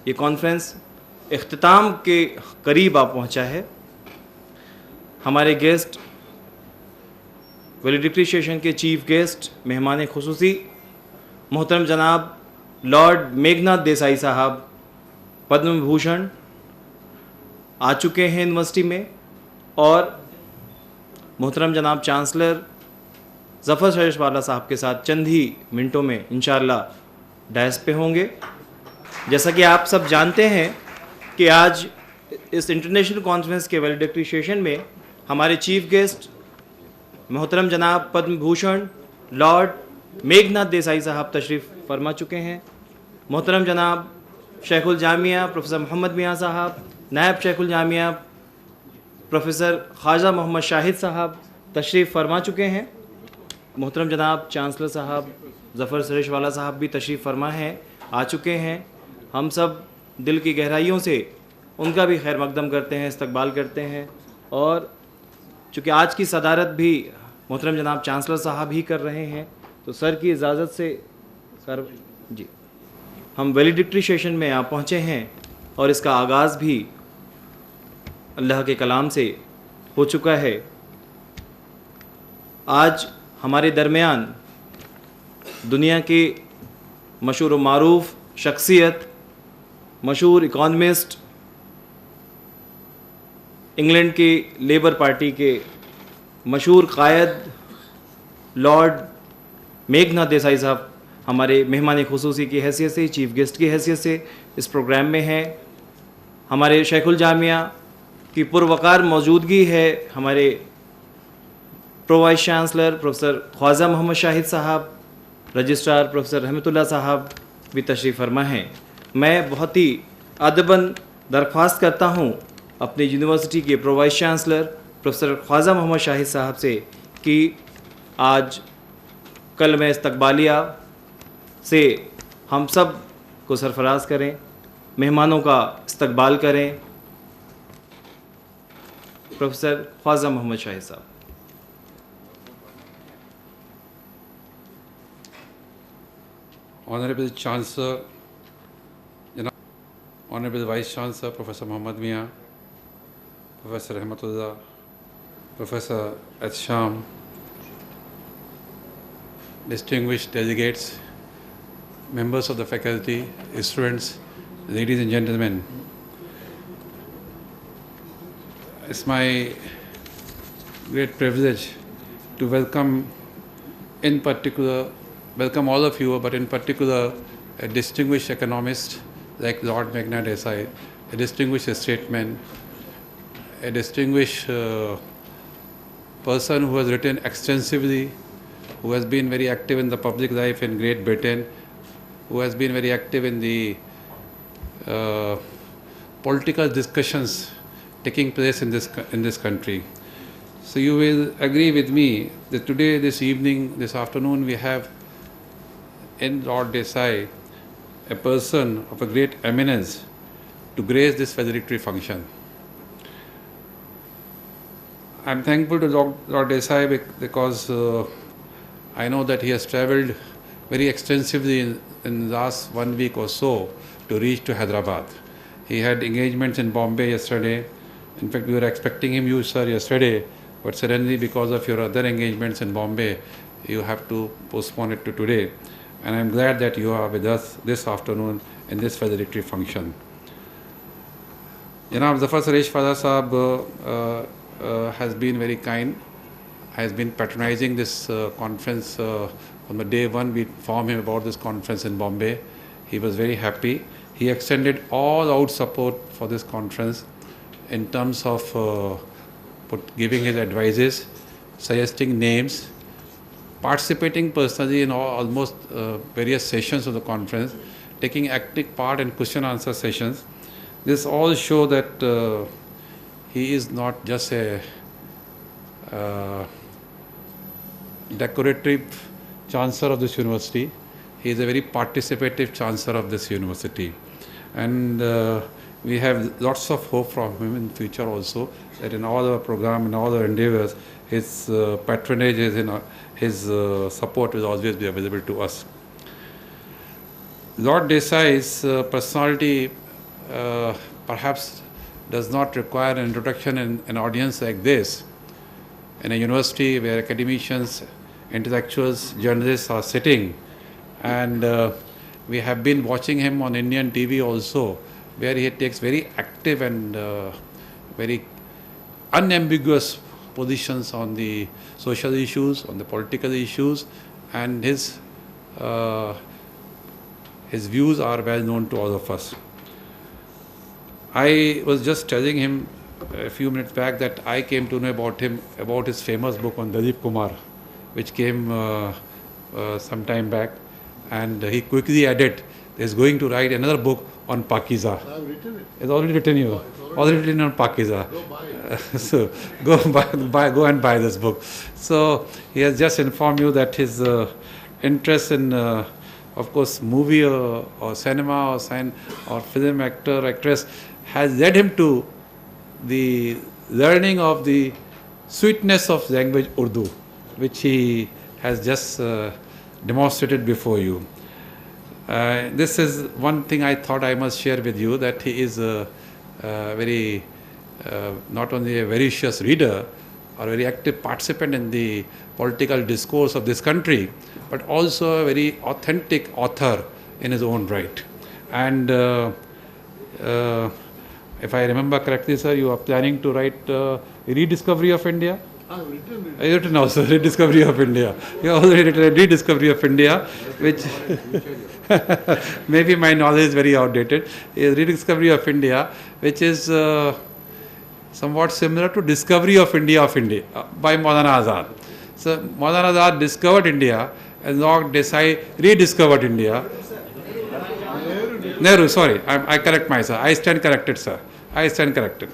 ये कॉन्फ्रेंस इख्तिताम के करीब आ पहुंचा है। हमारे गेस्ट, वैलिडिक्टरी सेशन के चीफ गेस्ट, मेहमान खुसूसी मोहतरम जनाब लॉर्ड मेघनाथ देसाई साहब पद्म विभूषण आ चुके हैं यूनिवर्सिटी में, और मोहतरम जनाब चांसलर ज़फ़र शरीशवाला साहब के साथ चंद ही मिनटों में इंशाअल्लाह डायस पे होंगे। जैसा कि आप सब जानते हैं कि आज इस इंटरनेशनल कॉन्फ्रेंस के वैलिडिक्टरी सेशन में हमारे चीफ गेस्ट मोहतरम जनाब पद्म विभूषण लॉर्ड मेघनाथ देसाई साहब तशरीफ़ फरमा चुके हैं। मोहतरम जनाब शेखुल जामिया प्रोफेसर मोहम्मद मियाँ साहब, नायब शेखुल जामिया प्रोफेसर ख्वाजा मोहम्मद शाहिद साहब तशरीफ़ फरमा चुके हैं। मोहतरम जनाब चांसलर साहब ज़फ़र शरीशवाला साहब भी तशरीफ़ फरमा हैं, आ चुके हैं। हम सब दिल की गहराइयों से उनका भी खैर मकदम करते हैं, इस्तकबाल करते हैं। और चूँकि आज की सदारत भी मोहतरम जनाब चांसलर साहब ही कर रहे हैं, तो सर की इजाज़त से सर जी हम वैलिडिक्टरी सेशन में यहाँ पहुँचे हैं और इसका आगाज़ भी अल्लाह के कलाम से हो चुका है। आज हमारे दरमियान दुनिया के मशहूर व मारूफ शख्सियत, मशहूर इकॉनमिस्ट, इंग्लैंड की लेबर पार्टी के मशहूर कायद लॉर्ड मेघनाथ देसाई साहब हमारे मेहमान खुसूसी की हैसियत से, चीफ गेस्ट की हैसियत से इस प्रोग्राम में हैं। हमारे शेखुल जामिया की पुरवकार मौजूदगी है हमारे pro vice chancellor professor Khwaja Mohammad Shahid sahab, registrar professor रहमतुल्लाह साहब भी तशरीफ़ फरमा हैं। मैं बहुत ही अदबन दरख्वास्त करता हूँ अपनी यूनिवर्सिटी के pro vice chancellor professor Khwaja Mohammad Shahid sahab से कि आज कल में इस्तकबालिया से हम सब को सरफराज करें, मेहमानों का इस्तकबाल करें। प्रोफेसर ख्वाजा मोहम्मद शाहिद साहब। Honorable Chancellor, Honorable Vice Chancellor Professor Mohammad Mia, Professor Rahmatullah, Professor Sham, distinguished delegates, members of the faculty, students, ladies and gentlemen. It's my great privilege to welcome all of you, but in particular a distinguished economist like Lord Meghnath Desai, a distinguished statesman, a distinguished person who has written extensively, who has been very active in the public life in Great Britain, who has been very active in the political discussions taking place in this country. So you will agree with me that today, this evening, this afternoon, we have in Lord Desai a person of a great eminence to grace this valedictory function. I'm thankful to Lord Desai because I know that he has travelled very extensively in the last 1 week or so to reach to Hyderabad. He had engagements in Bombay yesterday. In fact, we were expecting him, you sir, yesterday, but suddenly because of your other engagements in Bombay, you have to postpone it to today. And I'm glad that you are with us this afternoon in this valedictory function. Janab Zafar Sharishwala Sahab has been very kind, has been patronizing this conference from the day one we informed him about this conference in Bombay. He was very happy. He extended all out support for this conference in terms of giving his advices, suggesting names, participating personally in almost various sessions of the conference, taking active part in question-answer sessions. This all show that he is not just a decorative chancellor of this university. He is a very participative chancellor of this university. And we have lots of hope from him in future also, that in all our program and all our endeavors, his patronage, his support will always be available to us. Lord Desai's personality perhaps does not require an introduction in an audience like this, in a university where academicians, intellectuals, journalists are sitting. And we have been watching him on Indian TV also, where he takes very active and very unambiguous positions on the social issues, on the political issues, and his views are well known to all of us. I was just telling him a few minutes back that I came to know about him, about his famous book on Dalip Kumar, which came some time back, and he quickly added, he's going to write another book on Pakiza. I've written it. It's already written you. Already written on Pakiza. Go buy it. So go and buy this book. So he has just informed you that his interest in, of course, movie or cinema or film actor, actress has led him to the learning of the sweetness of language Urdu, which he has just demonstrated before you. This is one thing I thought I must share with you, that he is very, not only a voracious reader or a very active participant in the political discourse of this country, but also a very authentic author in his own right. And if I remember correctly, sir, you are planning to write Rediscovery of India? I've written it. I written also Rediscovery of India. You have already written a Rediscovery of India, which maybe my knowledge is very outdated. Is Rediscovery of India, which is somewhat similar to Discovery of India by Maulana Azad. So Maulana Azad discovered India, and Lord Desai rediscovered India. Nehru, sorry, I correct myself. I stand corrected, sir. I stand corrected.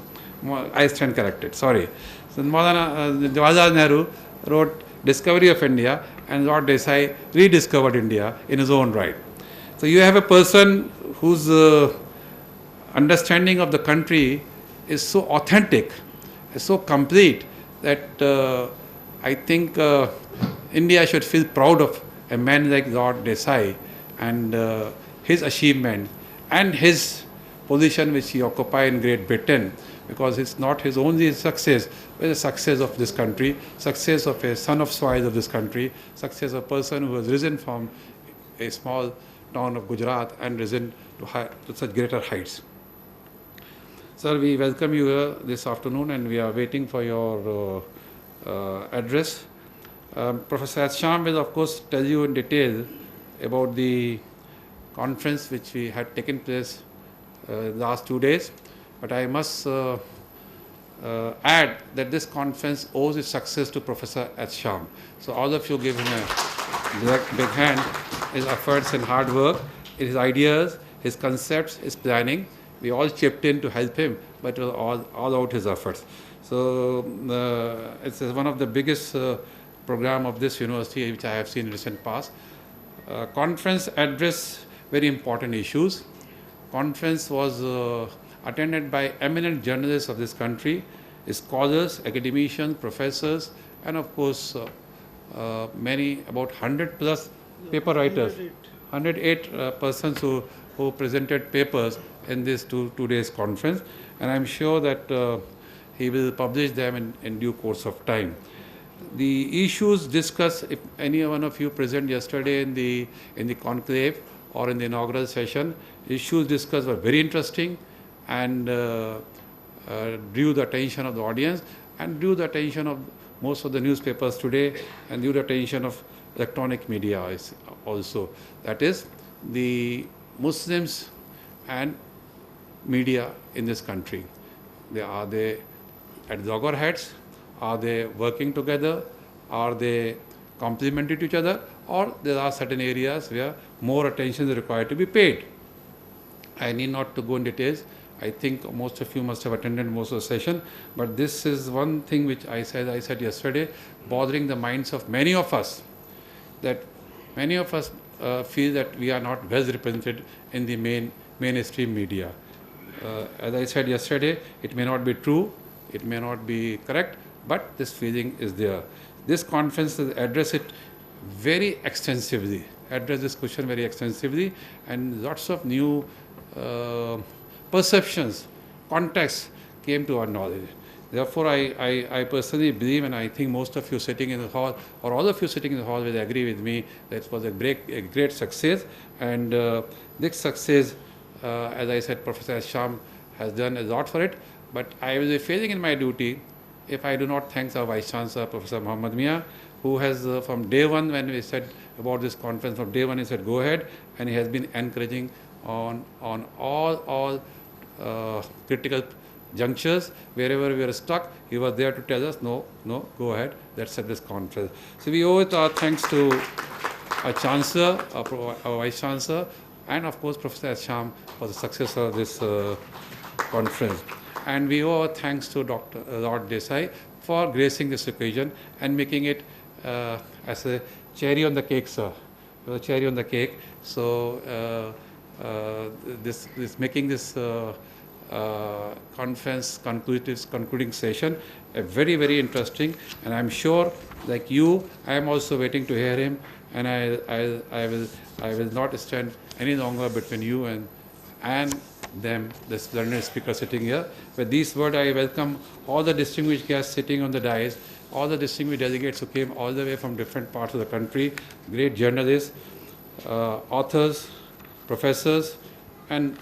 Sorry. So Jawaharlal Nehru wrote Discovery of India, and Lord Desai rediscovered India in his own right. So you have a person whose understanding of the country is so authentic, is so complete, that I think India should feel proud of a man like Lord Desai and his achievement and his position which he occupies in Great Britain, because it's not his only success, but the success of this country, success of a son of soil of this country, success of a person who has risen from a small town of Gujarat and risen to such greater heights. Sir, we welcome you here this afternoon, and we are waiting for your address. Professor Sham will, of course, tell you in detail about the conference which we had taken place last 2 days. But I must add that this conference owes its success to Professor Sham. So all of you give him a big hand. His efforts and hard work, his ideas, his concepts, his planning, we all chipped in to help him, but it was all out his efforts. So it's one of the biggest program of this university which I have seen in recent past. Conference addressed very important issues. Conference was attended by eminent journalists of this country, scholars, academicians, professors, and of course many, about 100 plus paper writers, 108 persons who presented papers in this two days conference, and I'm sure that he will publish them in due course of time. The issues discussed, if any one of you present yesterday in the conclave or in the inaugural session, issues discussed were very interesting and drew the attention of the audience and drew the attention of most of the newspapers today and drew the attention of electronic media also. That is, the Muslims and media in this country. Are they at loggerheads? Are they working together? Are they complementary to each other? Or there are certain areas where more attention is required to be paid. I need not to go in details. I think most of you must have attended most of the session, but this is one thing which I said yesterday, bothering the minds of many of us, that many of us feel that we are not well represented in the mainstream media. As I said yesterday, it may not be true, it may not be correct, but this feeling is there. This conference will address it very extensively, address this question very extensively, and lots of new perceptions, context came to our knowledge. Therefore, I personally believe, and I think most of you sitting in the hall, or all of you sitting in the hall will agree with me, that it was a great success. And this success, as I said, Professor Sham has done a lot for it. But I will be failing in my duty if I do not thank our Vice Chancellor, Professor Muhammad Mia, who has from day one, when we said about this conference, from day one he said go ahead, and he has been encouraging on all critical junctures. Wherever we are stuck, he was there to tell us, no, go ahead, let's have this conference. So we owe it our thanks to our Chancellor, our Vice Chancellor, and of course Professor Sham for the success of this conference. And we owe our thanks to Dr. Lord Desai for gracing this occasion and making it as a cherry on the cake, sir. A cherry on the cake. So this making this conference concluding session a very interesting, and I'm sure, like you, I am also waiting to hear him, and I will not stand any longer between you and them, this learned speaker sitting here. With these words, I welcome all the distinguished guests sitting on the dais, all the distinguished delegates who came all the way from different parts of the country, great journalists, authors, professors, and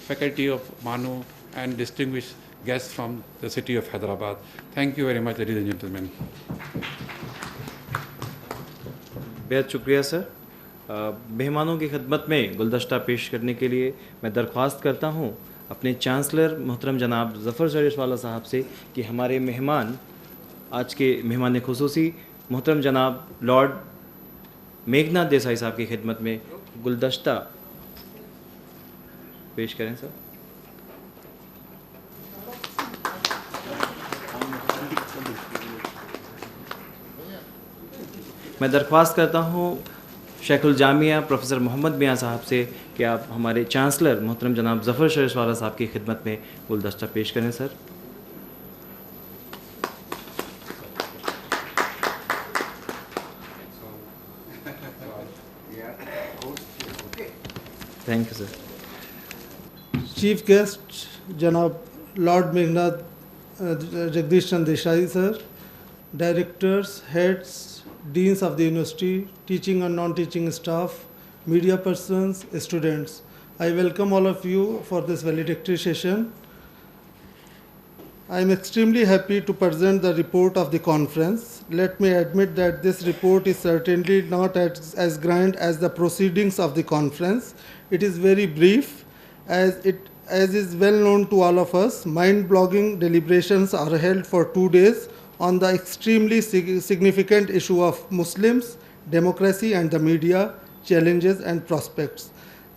faculty of Manu, and distinguished guests from the city of Hyderabad. Thank you very much, ladies and gentlemen. बेहद शुक्रिया sir. मेहमानों की खिदमत में गुलदस्ता पेश करने के लिए मैं दरख्वास्त करता हूँ अपने चांसलर मोहतरम जनाब ज़फ़र शरीफवाला साहब से कि हमारे मेहमान, आज के मेहमान खुसूसी मोहतरम जनाब लॉर्ड मेघनाथ देसाई साहब की खिदमत में गुलदस्ता पेश करें सर। मैं दरख्वास्त करता हूँ शेखुल जामिया प्रोफेसर मोहम्मद मियाँ साहब से कि आप हमारे चांसलर मोहतरम जनाब ज़फ़र शरीफवाला साहब की खिदमत में गुलदस्ता पेश करें sir. Thank you sir. Chief guest, Janab Lord Meghnad Jagdish Chandra Desai sir, directors, heads, deans of the university, teaching and non-teaching staff, media persons, students. I welcome all of you for this valedictory session. I am extremely happy to present the report of the conference. Let me admit that this report is certainly not as grand as the proceedings of the conference. It is very brief, as is well known to all of us. Mind-blogging deliberations are held for 2 days on the extremely significant issue of Muslims, democracy and the media, challenges and prospects.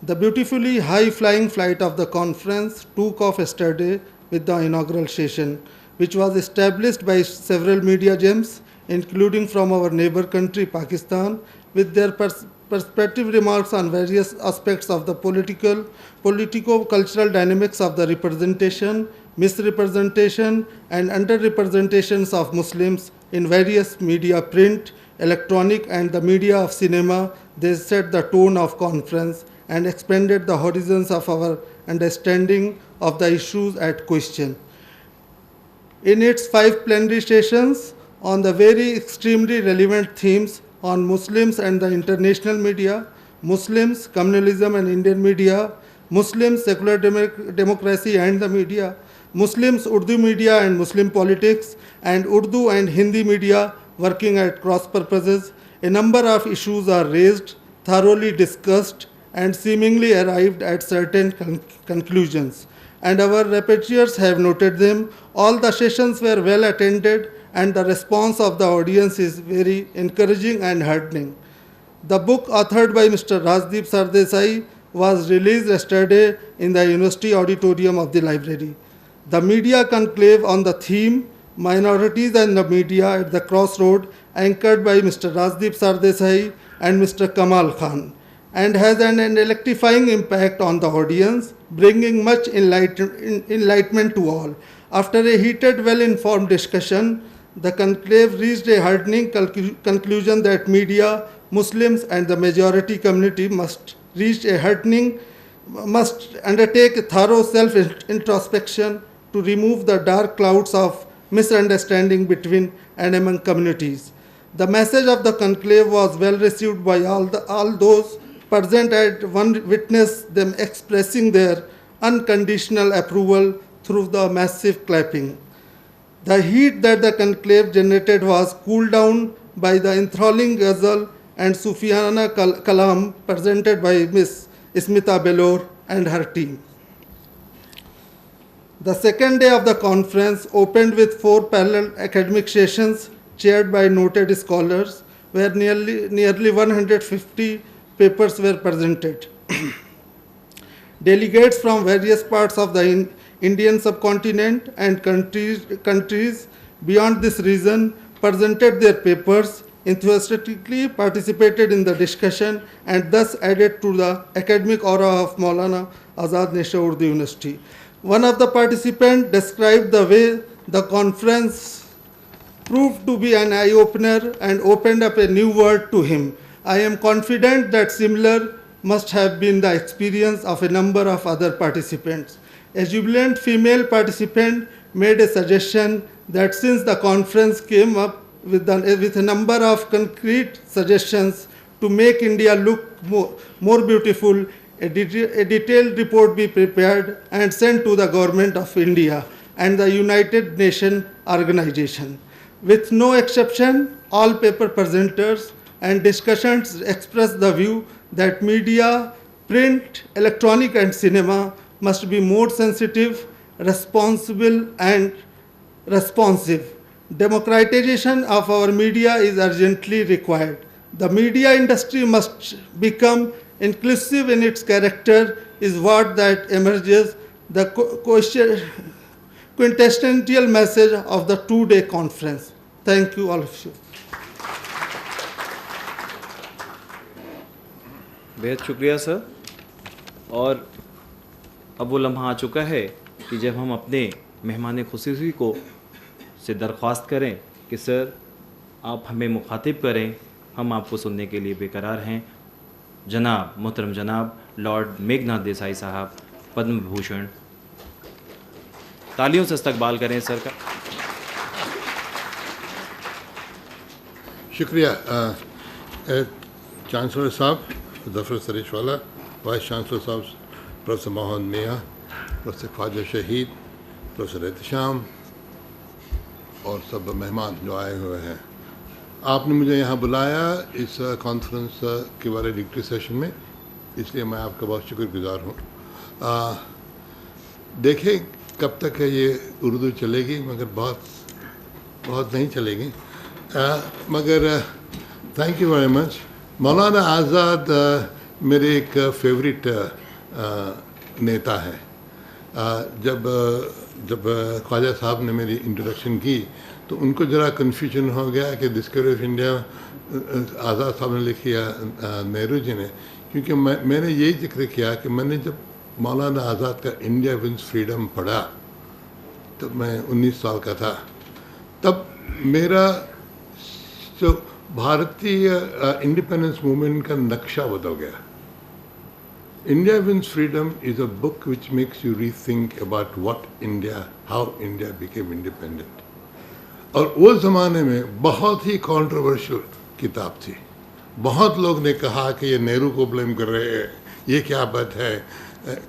The beautifully high-flying flight of the conference took off yesterday with the inaugural session, which was established by several media gems, including from our neighbor country, Pakistan, with their perspective remarks on various aspects of the politico-cultural dynamics of the representation, misrepresentation, and underrepresentations of Muslims in various media, print, electronic, and the media of cinema. They set the tone of conference and expanded the horizons of our understanding of the issues at question. In its 5 plenary sessions on the very extremely relevant themes on Muslims and the international media, Muslims, communalism and Indian media, Muslims, secular democracy and the media, Muslims, Urdu media and Muslim politics, and Urdu and Hindi media working at cross purposes, a number of issues are raised, thoroughly discussed, and seemingly arrived at certain conclusions. And our rapporteurs have noted them. All the sessions were well attended, and the response of the audience is very encouraging and heartening. The book authored by Mr. Rajdeep Sardesai was released yesterday in the University Auditorium of the library. The media conclave on the theme Minorities and the Media at the Crossroad, anchored by Mr. Rajdeep Sardesai and Mr. Kamal Khan, and has an electrifying impact on the audience, bringing much enlightenment to all. After a heated, well-informed discussion, the conclave reached a heartening conclusion that media, Muslims and the majority community must reach a heartening must undertake a thorough self-introspection to remove the dark clouds of misunderstanding between and among communities. The message of the conclave was well received by all those present, and one witnessed them expressing their unconditional approval through the massive clapping. The heat that the conclave generated was cooled down by the enthralling ghazal and Sufiana Kalam presented by Miss Smita Belor and her team. The second day of the conference opened with 4 parallel academic sessions chaired by noted scholars, where nearly 150 papers were presented. Delegates from various parts of the Indian subcontinent and countries beyond this region presented their papers, enthusiastically participated in the discussion, and thus added to the academic aura of Maulana Azad Neshar Urdu University. One of the participants described the way the conference proved to be an eye-opener and opened up a new world to him. I am confident that similar must have been the experience of a number of other participants. A jubilant female participant made a suggestion that since the conference came up with a number of concrete suggestions to make India look more beautiful, a detailed report be prepared and sent to the Government of India and the United Nations Organization. With no exception, all paper presenters and discussions expressed the view that media, print, electronic and cinema must be more sensitive, responsible and responsive. Democratization of our media is urgently required. The media industry must become inclusive in its character is what that emerges, the quintessential message of the two-day conference. Thank you all of you. बेहद शुक्रिया sir. और अब वो लम्हा आ चुका है कि जब हम अपने मेहमान खुसूसी को से दरख्वास्त करें कि सर आप हमें मुखातिब करें, हम आपको सुनने के लिए बेकरार हैं। जनाब मोहतरम जनाब लॉर्ड मेघनाथ देसाई साहब, पद्म विभूषण, तालियों से इस्तकबाल करें सर का। शुक्रिया चांसलर साहब ज़फ़र सरेशवाला, वाइस चांसलर साहब प्रोफेसर मोहम्मद मियाँ, प्रोफेसर ख्वाजा शहीद, प्रोफेसर एहतशाम और सब मेहमान जो आए हुए हैं। आपने मुझे यहाँ बुलाया इस कॉन्फ्रेंस के बारे डिक्टी सेशन में, इसलिए मैं आपका बहुत शुक्रगुजार हूँ। देखें कब तक है ये उर्दू चलेगी, मगर बहुत नहीं चलेगी, मगर थैंक यू वेरी मच। मौलाना आज़ाद मेरे एक फेवरेट नेता है। जब ख्वाजा साहब ने मेरी इंट्रोडक्शन की तो उनको ज़रा कन्फ्यूजन हो गया कि डिस्कवरी ऑफ इंडिया आज़ाद साहब ने लिखी या नेहरू जी ने, क्योंकि मैंने यही जिक्र किया कि मैंने जब मौलाना आज़ाद का इंडिया विंस फ्रीडम पढ़ा तब मैं 19 साल का था। तब मेरा जो भारतीय इंडिपेंडेंस मूवमेंट का नक्शा बदल गया। India Wins Freedom is a book which makes you rethink about how India became independent. और उस ज़माने में बहुत ही कंट्रोवर्शियल किताब थी। बहुत लोग ने कहा कि ये नेहरू को ब्लेम कर रहे हैं, ये क्या बात है,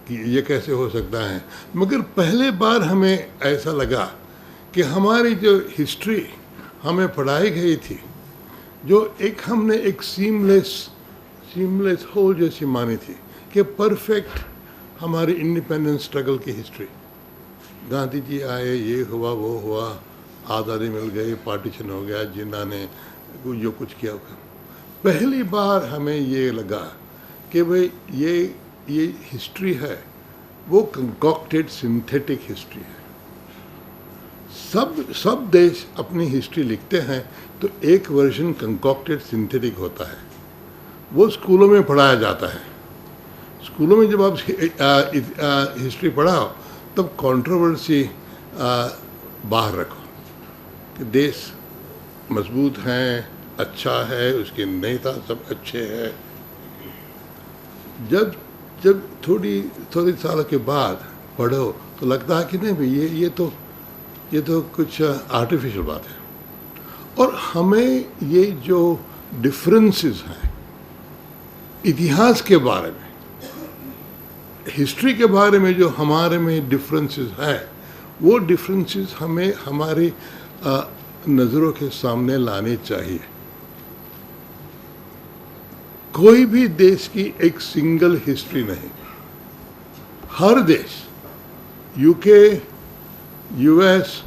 कि ये कैसे हो सकता है। मगर पहले बार हमें ऐसा लगा कि हमारी जो हिस्ट्री हमें पढ़ाई गई थी, जो हमने एक सीमलेस होल जैसी मानी थी कि परफेक्ट हमारी इंडिपेंडेंस स्ट्रगल की हिस्ट्री, गांधी जी आए, ये हुआ वो हुआ, आज़ादी मिल गई, पार्टीशन हो गया, जिन्ना ने जो कुछ किया। पहली बार हमें ये लगा कि भाई ये हिस्ट्री है वो कंकॉक्टेड सिंथेटिक हिस्ट्री है। सब देश अपनी हिस्ट्री लिखते हैं तो एक वर्जन कंकॉक्टेड सिंथेटिक होता है, वो स्कूलों में पढ़ाया जाता है। स्कूलों में जब आप हिस्ट्री पढ़ाओ तब कंट्रोवर्सी बाहर रखो कि देश मजबूत हैं, अच्छा है, उसके नेता सब अच्छे हैं। जब जब थोड़ी सालों के बाद पढ़ो तो लगता है कि नहीं भाई ये तो कुछ आर्टिफिशियल बात है। और हमें ये जो डिफरेंसेस हैं इतिहास के बारे में, हिस्ट्री के बारे में, जो हमारे में डिफरेंसेस हैं, वो डिफरेंसेस हमें हमारी नज़रों के सामने लाने चाहिए। कोई भी देश की एक सिंगल हिस्ट्री नहीं। हर देश, यूके, यूएस,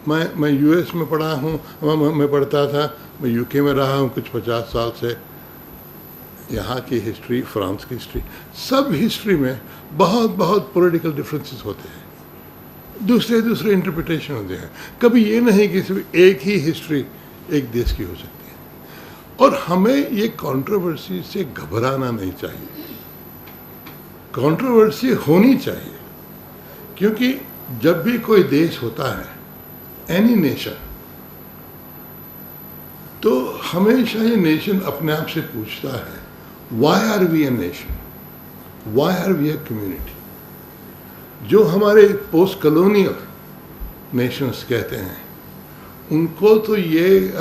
मैं यूएस में पढ़ा हूँ, मैं पढ़ता था, मैं यूके में रहा हूँ कुछ 50 साल से। यहाँ की हिस्ट्री, फ्रांस की हिस्ट्री, सब हिस्ट्री में बहुत पॉलिटिकल डिफरेंसेस होते हैं, दूसरे इंटरप्रिटेशन होते हैं। कभी ये नहीं कि सिर्फ एक ही हिस्ट्री एक देश की हो सकती है। और हमें ये कंट्रोवर्सी से घबराना नहीं चाहिए, कंट्रोवर्सी होनी चाहिए, क्योंकि जब भी कोई देश होता है, एनी नेशन, तो हमेशा ये नेशन अपने आप से पूछता है, why are we a nation, why are we a community. जो हमारे पोस्ट कॉलोनियल नेशंस कहते हैं, उनको तो ये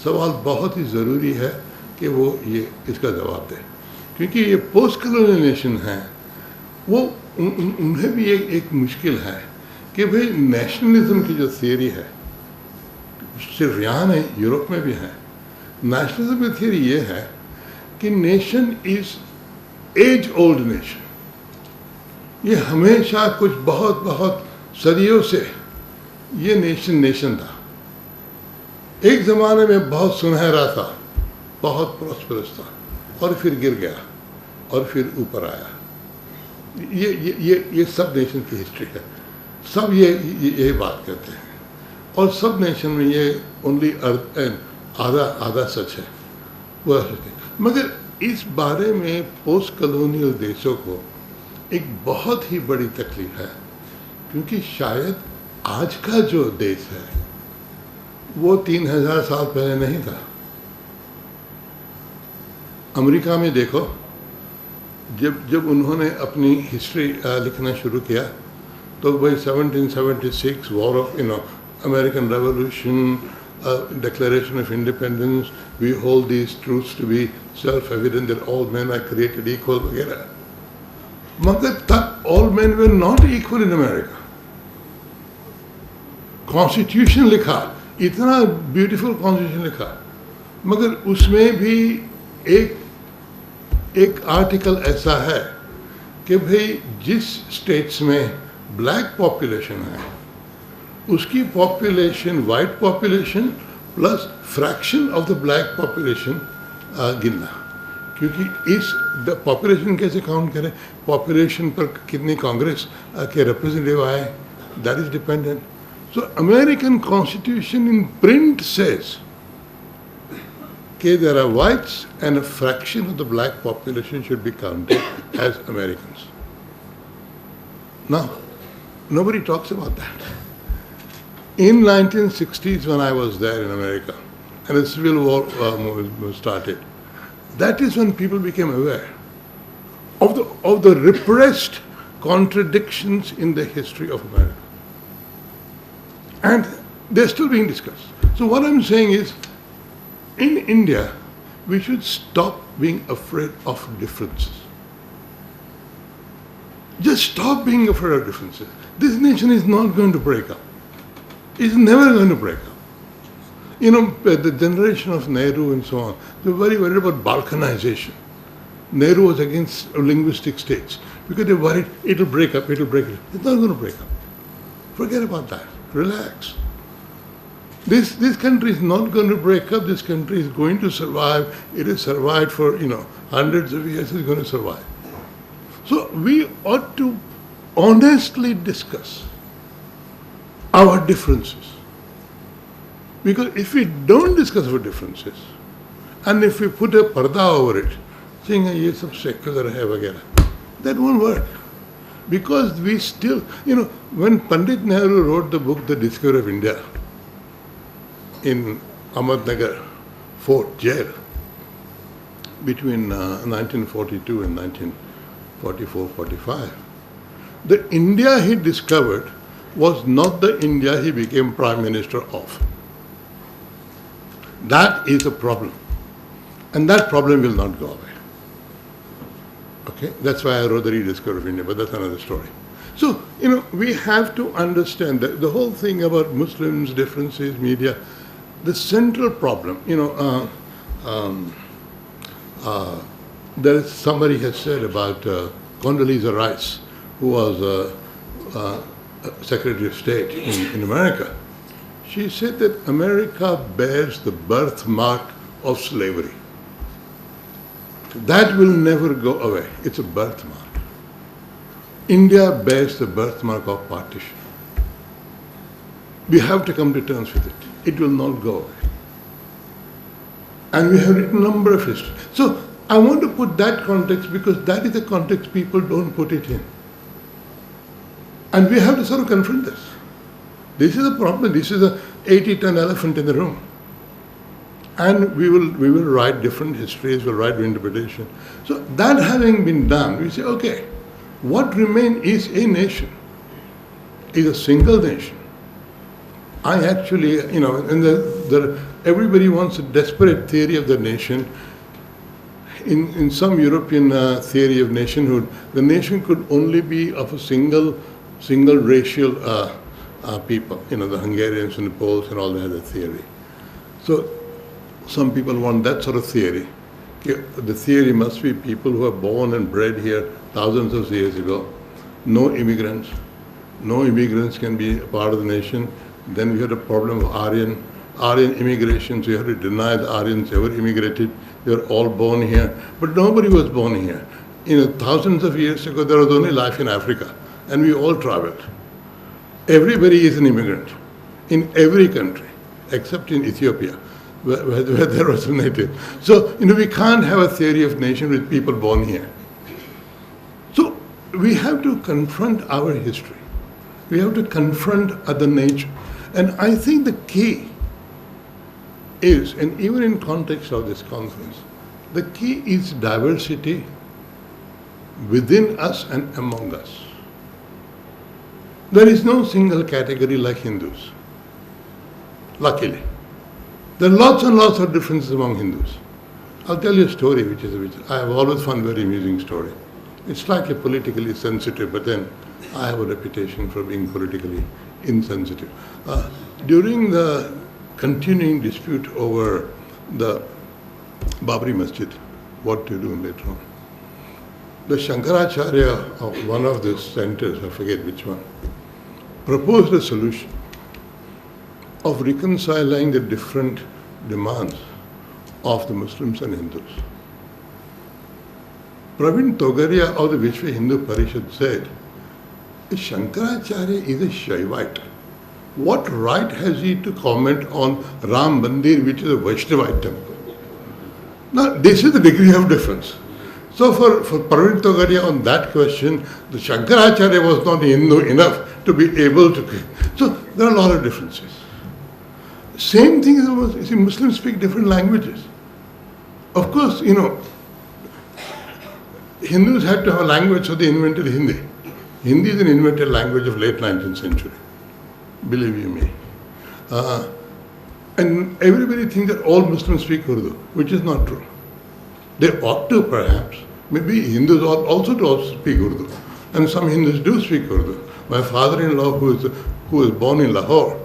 सवाल बहुत ही ज़रूरी है कि वो ये इसका जवाब दें, क्योंकि ये पोस्ट कॉलोनियल नेशन हैं, वो उन्हें भी एक मुश्किल है कि भाई नेशनलिज्म की जो थियरी है, सिर्फ यहाँ नहीं, यूरोप में भी है। नेशनलिज्म की थियरी ये है कि nation is as old nation. ये हमेशा कुछ बहुत सदियों से ये नेशन था। एक ज़माने में बहुत सुनहरा था, बहुत प्रॉस्परस था, और फिर गिर गया और फिर ऊपर आया। ये सब नेशन की हिस्ट्री है। सब ये बात कहते हैं, और सब नेशन में ये ओनली आधा सच है, वो सच है। मगर इस बारे में पोस्ट कॉलोनियल देशों को एक बहुत ही बड़ी तकलीफ है, क्योंकि शायद आज का जो देश है वो 3000 साल पहले नहीं था। अमेरिका में देखो, जब उन्होंने अपनी हिस्ट्री लिखना शुरू किया, तो भाई 1776 war of American revolution, Declaration of Independence, we hold these truths to be self-evident that all men are created equal वगैरह। मगर तब all men were not equal in America। Constitution लिखा, इतना ब्यूटीफुल कॉन्स्टिट्यूशन लिखा, मगर उसमें भी एक आर्टिकल ऐसा है कि भाई जिस स्टेट्स में ब्लैक पॉपुलेशन है, उसकी population, white population plus fraction of the black population गिनना। क्योंकि इस पॉपुलेशन कैसे काउंट करें, पॉपुलेशन पर कितनी कांग्रेस के रिप्रेजेंटेटिव आए, that is dependent. So American constitution in print says कि there are whites and a fraction of the black population should be counted as Americans. Now nobody talks about that. In 1960s, when I was there in America, and the Civil War movement started, that is when people became aware of the repressed contradictions in the history of America. And they're still being discussed. So what I'm saying is, in India, we should stop being afraid of differences. Just stop being afraid of differences. This nation is not going to break up. It's never going to break up. You know, the generation of Nehru and so on, they were very worried about balkanization. Nehru was against linguistic states because they worried it'll break up, it'll break up. It's not going to break up. Forget about that. Relax. This country is not going to break up. This country is going to survive. It has survived for, hundreds of years. It's going to survive. So we ought to honestly discuss our differences. Because if we don't discuss our differences, and if we put a parda over it, saying ye sab secular hai vagera, that won't work. Because we still, when Pandit Nehru wrote the book The Discovery of India in Ahmednagar Fort Jail between 1942 and 44, 45. The India he discovered was not the India he became Prime Minister of. That is a problem. And that problem will not go away. Okay? That's why I wrote the Rediscovery of India, but that's another story. So, we have to understand that the whole thing about Muslims, differences, media, the central problem, there is somebody has said about Condoleezza Rice, who was Secretary of State in America. She said that America bears the birthmark of slavery. That will never go away. It's a birthmark. India bears the birthmark of partition. We have to come to terms with it. It will not go away. And we have written a number of history. So I want to put that context because that is the context people don't put it in. And we have to sort of confront this. This is a problem. This is a 80-ton elephant in the room. And we will write different histories, we'll write interpretation. So that having been done, we say, okay, what remains is a nation, is a single nation. I actually, and everybody wants a desperate theory of the nation. In some European theory of nationhood, the nation could only be of a single racial people, the Hungarians and the Poles and all that other theory. So some people want that sort of theory. The theory must be people who are born and bred here thousands of years ago, no immigrants. No immigrants can be a part of the nation. Then we had a problem of Aryan immigration, so you have to deny the Aryans ever immigrated. They were all born here. But nobody was born here. Thousands of years ago, there was only life in Africa, and we all traveled. Everybody is an immigrant in every country, except in Ethiopia, where there was a native. So, we can't have a theory of nation with people born here. So, we have to confront our history. We have to confront other nature. And I think the key is, and even in context of this conference, the key is diversity within us and among us. There is no single category like Hindus, luckily. There are lots and lots of differences among Hindus. I'll tell you a story which I have always found very amusing story. It's slightly politically sensitive, but then I have a reputation for being politically insensitive. During the continuing dispute over the Babri Masjid, what to do later on, the Shankaracharya of one of the centers, I forget which one, proposed a solution of reconciling the different demands of the Muslims and Hindus. Pravin Togaria of the Vishwa Hindu Parishad said, Shankaracharya is a Shaivite. What right has he to comment on Ram Mandir, which is a Vaishnavite temple? Now, this is the degree of difference. So for Pravin Togaria on that question, the Shankaracharya was not Hindu enough to be able to... So there are a lot of differences. Same thing is, Muslims speak different languages. Of course, Hindus had to have a language, so they invented Hindi. Hindi is an invented language of late 19th century, believe you me. And everybody thinks that all Muslims speak Urdu, which is not true. They ought to, perhaps. Maybe Hindus ought also to speak Urdu. And some Hindus do speak Urdu. My father-in-law, who was born in Lahore,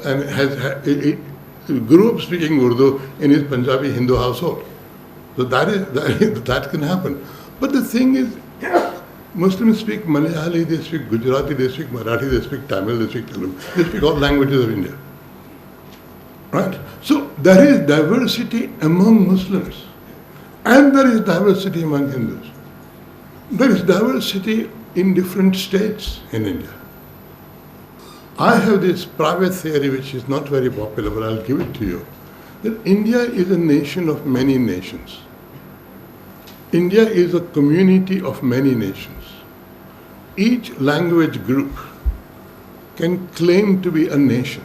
and grew up speaking Urdu in his Punjabi Hindu household. So that can happen. But the thing is, Muslims speak Malayali, they speak Gujarati, they speak Marathi, they speak Tamil, they speak Telugu. They speak all languages of India. Right? So there is diversity among Muslims. And there is diversity among Hindus. There is diversity in different states in India. I have this private theory which is not very popular, but I'll give it to you. That India is a nation of many nations. India is a community of many nations. Each language group can claim to be a nation.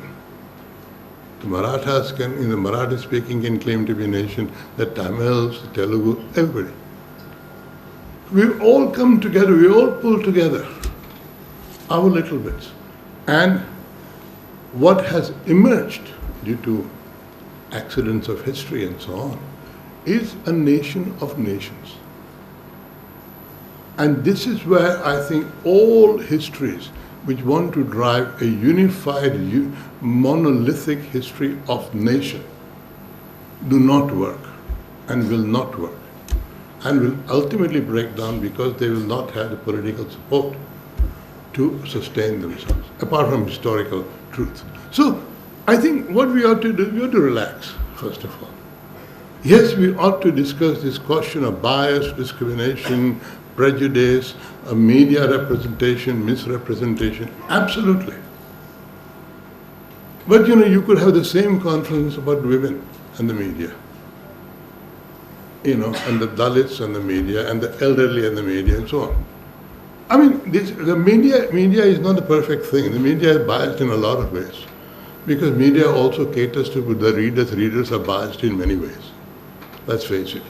The Marathas in the Marathi speaking can claim to be a nation, the Tamils, the Telugu, everybody. We all come together, we all pull together our little bits. And what has emerged due to accidents of history and so on is a nation of nations. And this is where I think all histories which want to drive a unified, monolithic history of nation do not work and will not work and will ultimately break down because they will not have the political support to sustain themselves, apart from historical truth. So I think what we ought to do, we ought to relax, first of all. Yes, we ought to discuss this question of bias, discrimination, prejudice, media representation, misrepresentation, absolutely. But you could have the same conference about women and the media, and the Dalits and the media, and the elderly and the media, and so on. I mean, the media is not a perfect thing. The media is biased in a lot of ways, because media also caters to the readers. Readers are biased in many ways. Let's face it.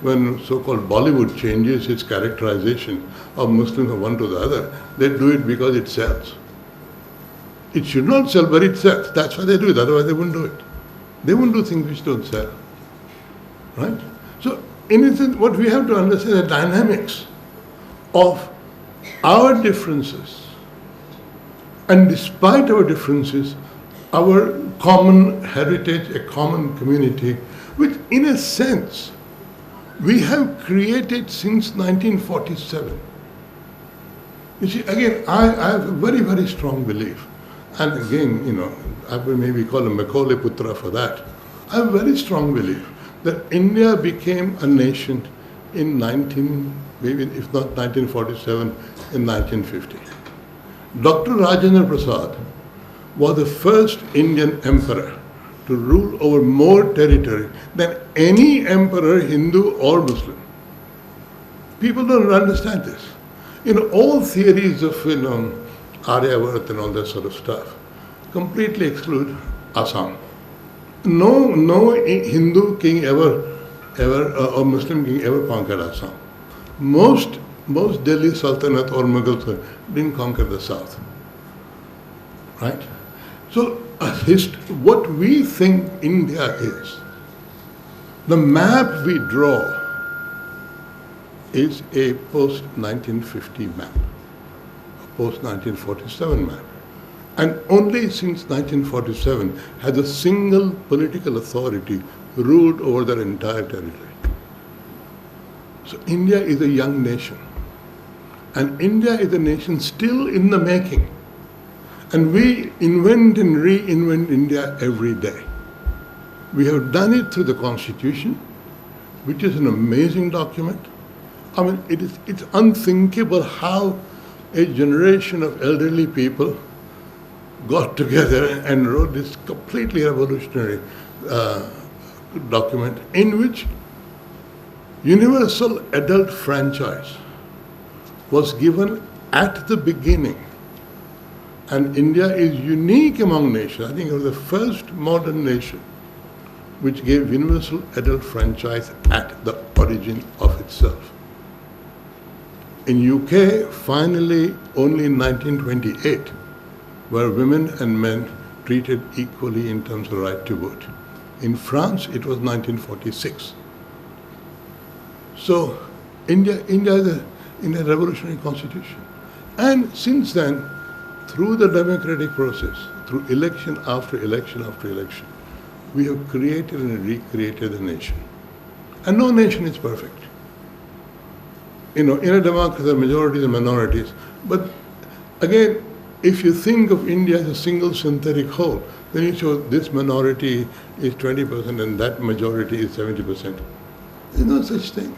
When so-called Bollywood changes its characterization of Muslims from one to the other, they do it because it sells. It should not sell, but it sells. That's why they do it. Otherwise, they wouldn't do it. They wouldn't do things which don't sell. Right? So, in a sense, what we have to understand the dynamics of our differences. And despite our differences, our common heritage, a common community, which in a sense we have created since 1947. You see, again, I have a very, very strong belief. And again, I will maybe call a Macaulay Putra for that. I have a very strong belief that India became a nation in maybe if not 1947, in 1950. Dr. Rajendra Prasad was the first Indian emperor to rule over more territory than any emperor, Hindu or Muslim. People don't understand this. All theories of Aryavart and all that sort of stuff completely exclude Assam. No Hindu king ever or Muslim king ever conquered Assam. Most Delhi Sultanate or Mughals didn't conquer the south. Right? So what we think India is, the map we draw is a post-1950 map, a post-1947 map. And only since 1947 has a single political authority ruled over their entire territory. So India is a young nation. And India is a nation still in the making. And we invent and reinvent India every day. We have done it through the Constitution, which is an amazing document. I mean, it's unthinkable how a generation of elderly people got together and wrote this completely revolutionary document in which universal adult franchise was given at the beginning. And India is unique among nations. I think it was the first modern nation which gave universal adult franchise at the origin of itself. In UK, finally, only in 1928, were women and men treated equally in terms of right to vote. In France, it was 1946. So, India is in a revolutionary constitution. And since then, through the democratic process, through election after election after election, we have created and recreated a nation. And no nation is perfect. In a democracy, there are majorities and minorities. But again, if you think of India as a single synthetic whole, then you show this minority is 20% and that majority is 70%. There's no such thing.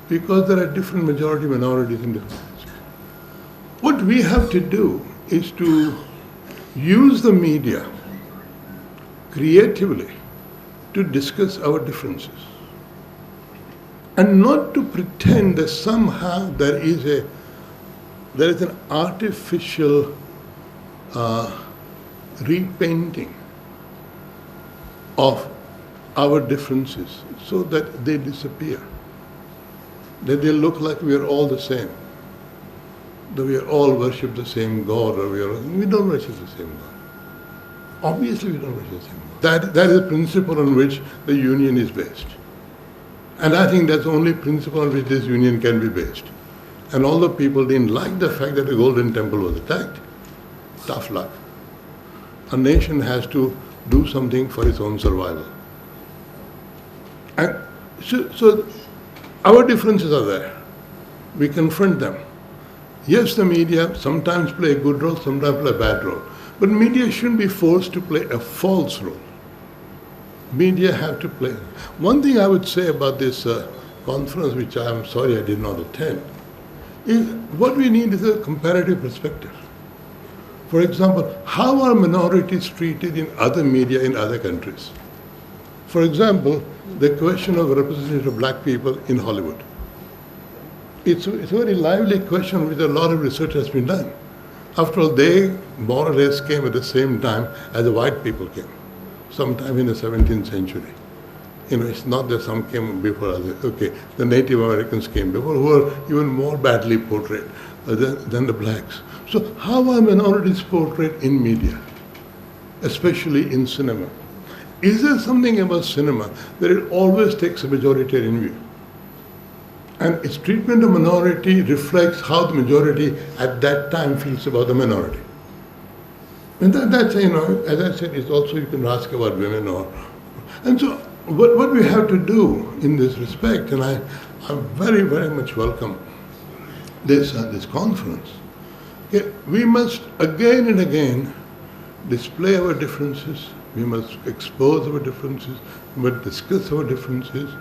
Because there are different majority minorities in different places. What we have to do is to use the media creatively to discuss our differences. And not to pretend that somehow there is an artificial repainting of our differences so that they disappear. that they look like we are all the same. That we all worship the same God, or we don't worship the same God. Obviously we don't worship the same God. That is the principle on which the union is based. And I think that's the only principle on which this union can be based. And all the people didn't like the fact that the Golden Temple was attacked. Tough luck. A nation has to do something for its own survival. And so our differences are there. We confront them. Yes, the media sometimes play a good role, sometimes play a bad role. But media shouldn't be forced to play a false role. Media have to play. One thing I would say about this conference, which I am sorry I did not attend, is what we need is a comparative perspective. For example, how are minorities treated in other media in other countries? For example, the question of representation of black people in Hollywood. It's a very lively question which a lot of research has been done. After all, they more or less came at the same time as the white people came, sometime in the 17th century. It's not that some came before others. Okay, the Native Americans came before, who are even more badly portrayed than the blacks. So how are minorities portrayed in media, especially in cinema? Is there something about cinema that it always takes a majoritarian view? And its treatment of minority reflects how the majority at that time feels about the minority. And that's, as I said, it's also you can ask about women and so what we have to do in this respect, and I very, very much welcome this conference. Okay, we must again and again display our differences. We must expose our differences. We must discuss our differences,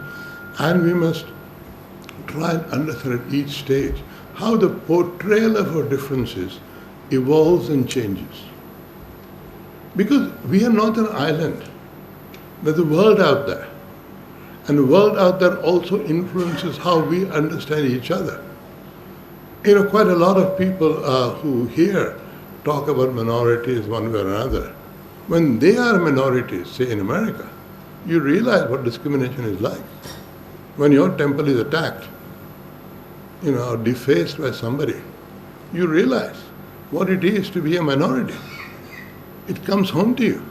and we must try and understand at each stage how the portrayal of our differences evolves and changes. Because we are not an island. There's a world out there. And the world out there also influences how we understand each other. Quite a lot of people who here talk about minorities one way or another. When they are minorities, say in America, you realize what discrimination is like. When your temple is attacked, or defaced by somebody, you realize what it is to be a minority. It comes home to you.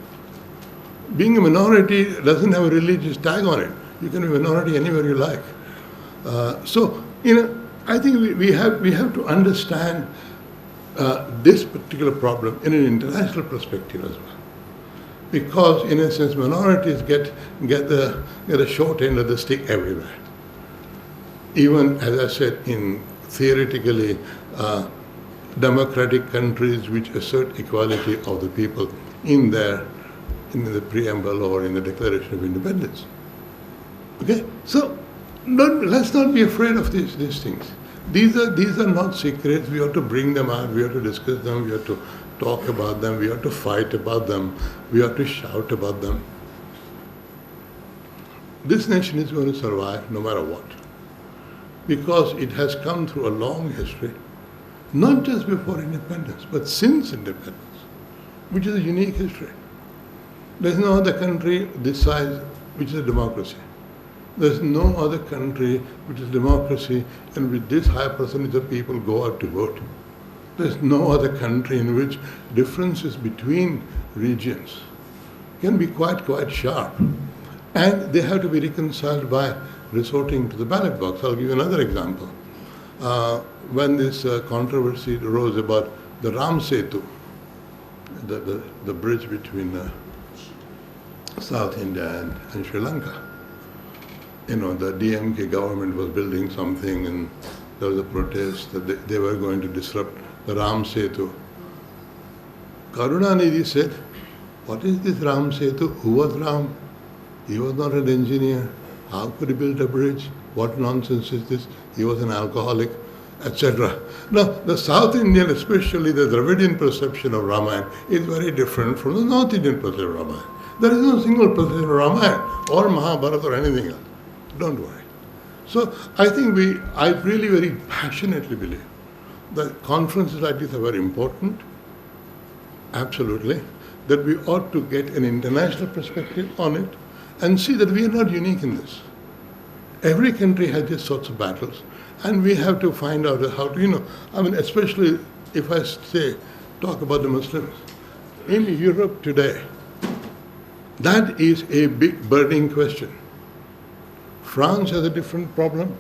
Being a minority doesn't have a religious tag on it. You can be a minority anywhere you like. I think we have to understand this particular problem in an international perspective as well. Because in a sense, minorities get a short end of the stick everywhere. Even, as I said, in theoretically democratic countries which assert equality of the people in the preamble or in the Declaration of Independence. Okay, so let's not be afraid of these things. These are not secrets. We have to bring them out. We have to discuss them. We have to talk about them. We have to fight about them. We have to shout about them. This nation is going to survive no matter what, because it has come through a long history, not just before independence, but since independence, which is a unique history. There's no other country this size which is a democracy. There's no other country which is democracy and with this high percentage of people go out to vote. There's no other country in which differences between regions can be quite sharp. And they have to be reconciled by resorting to the ballot box. I'll give you another example. When this controversy arose about the Ram Setu, the bridge between South India and Sri Lanka, the DMK government was building something and there was a protest that they were going to disrupt the Ram Setu. Karunanidhi said, "What is this Ram Setu? Who was Ram? He was not an engineer. How could he build a bridge? What nonsense is this? He was an alcoholic," etc. Now, the South Indian, especially the Dravidian perception of Ramayana, is very different from the North Indian perception of Ramayana. There is no single perception of Ramayana or Mahabharata or anything else. Don't worry. So I think I really very passionately believe that conferences like this are very important, absolutely, that we ought to get an international perspective on it and see that we are not unique in this. Every country has these sorts of battles. And we have to find out how to, I mean, especially if I talk about the Muslims. In Europe today, that is a big burning question. France has a different problem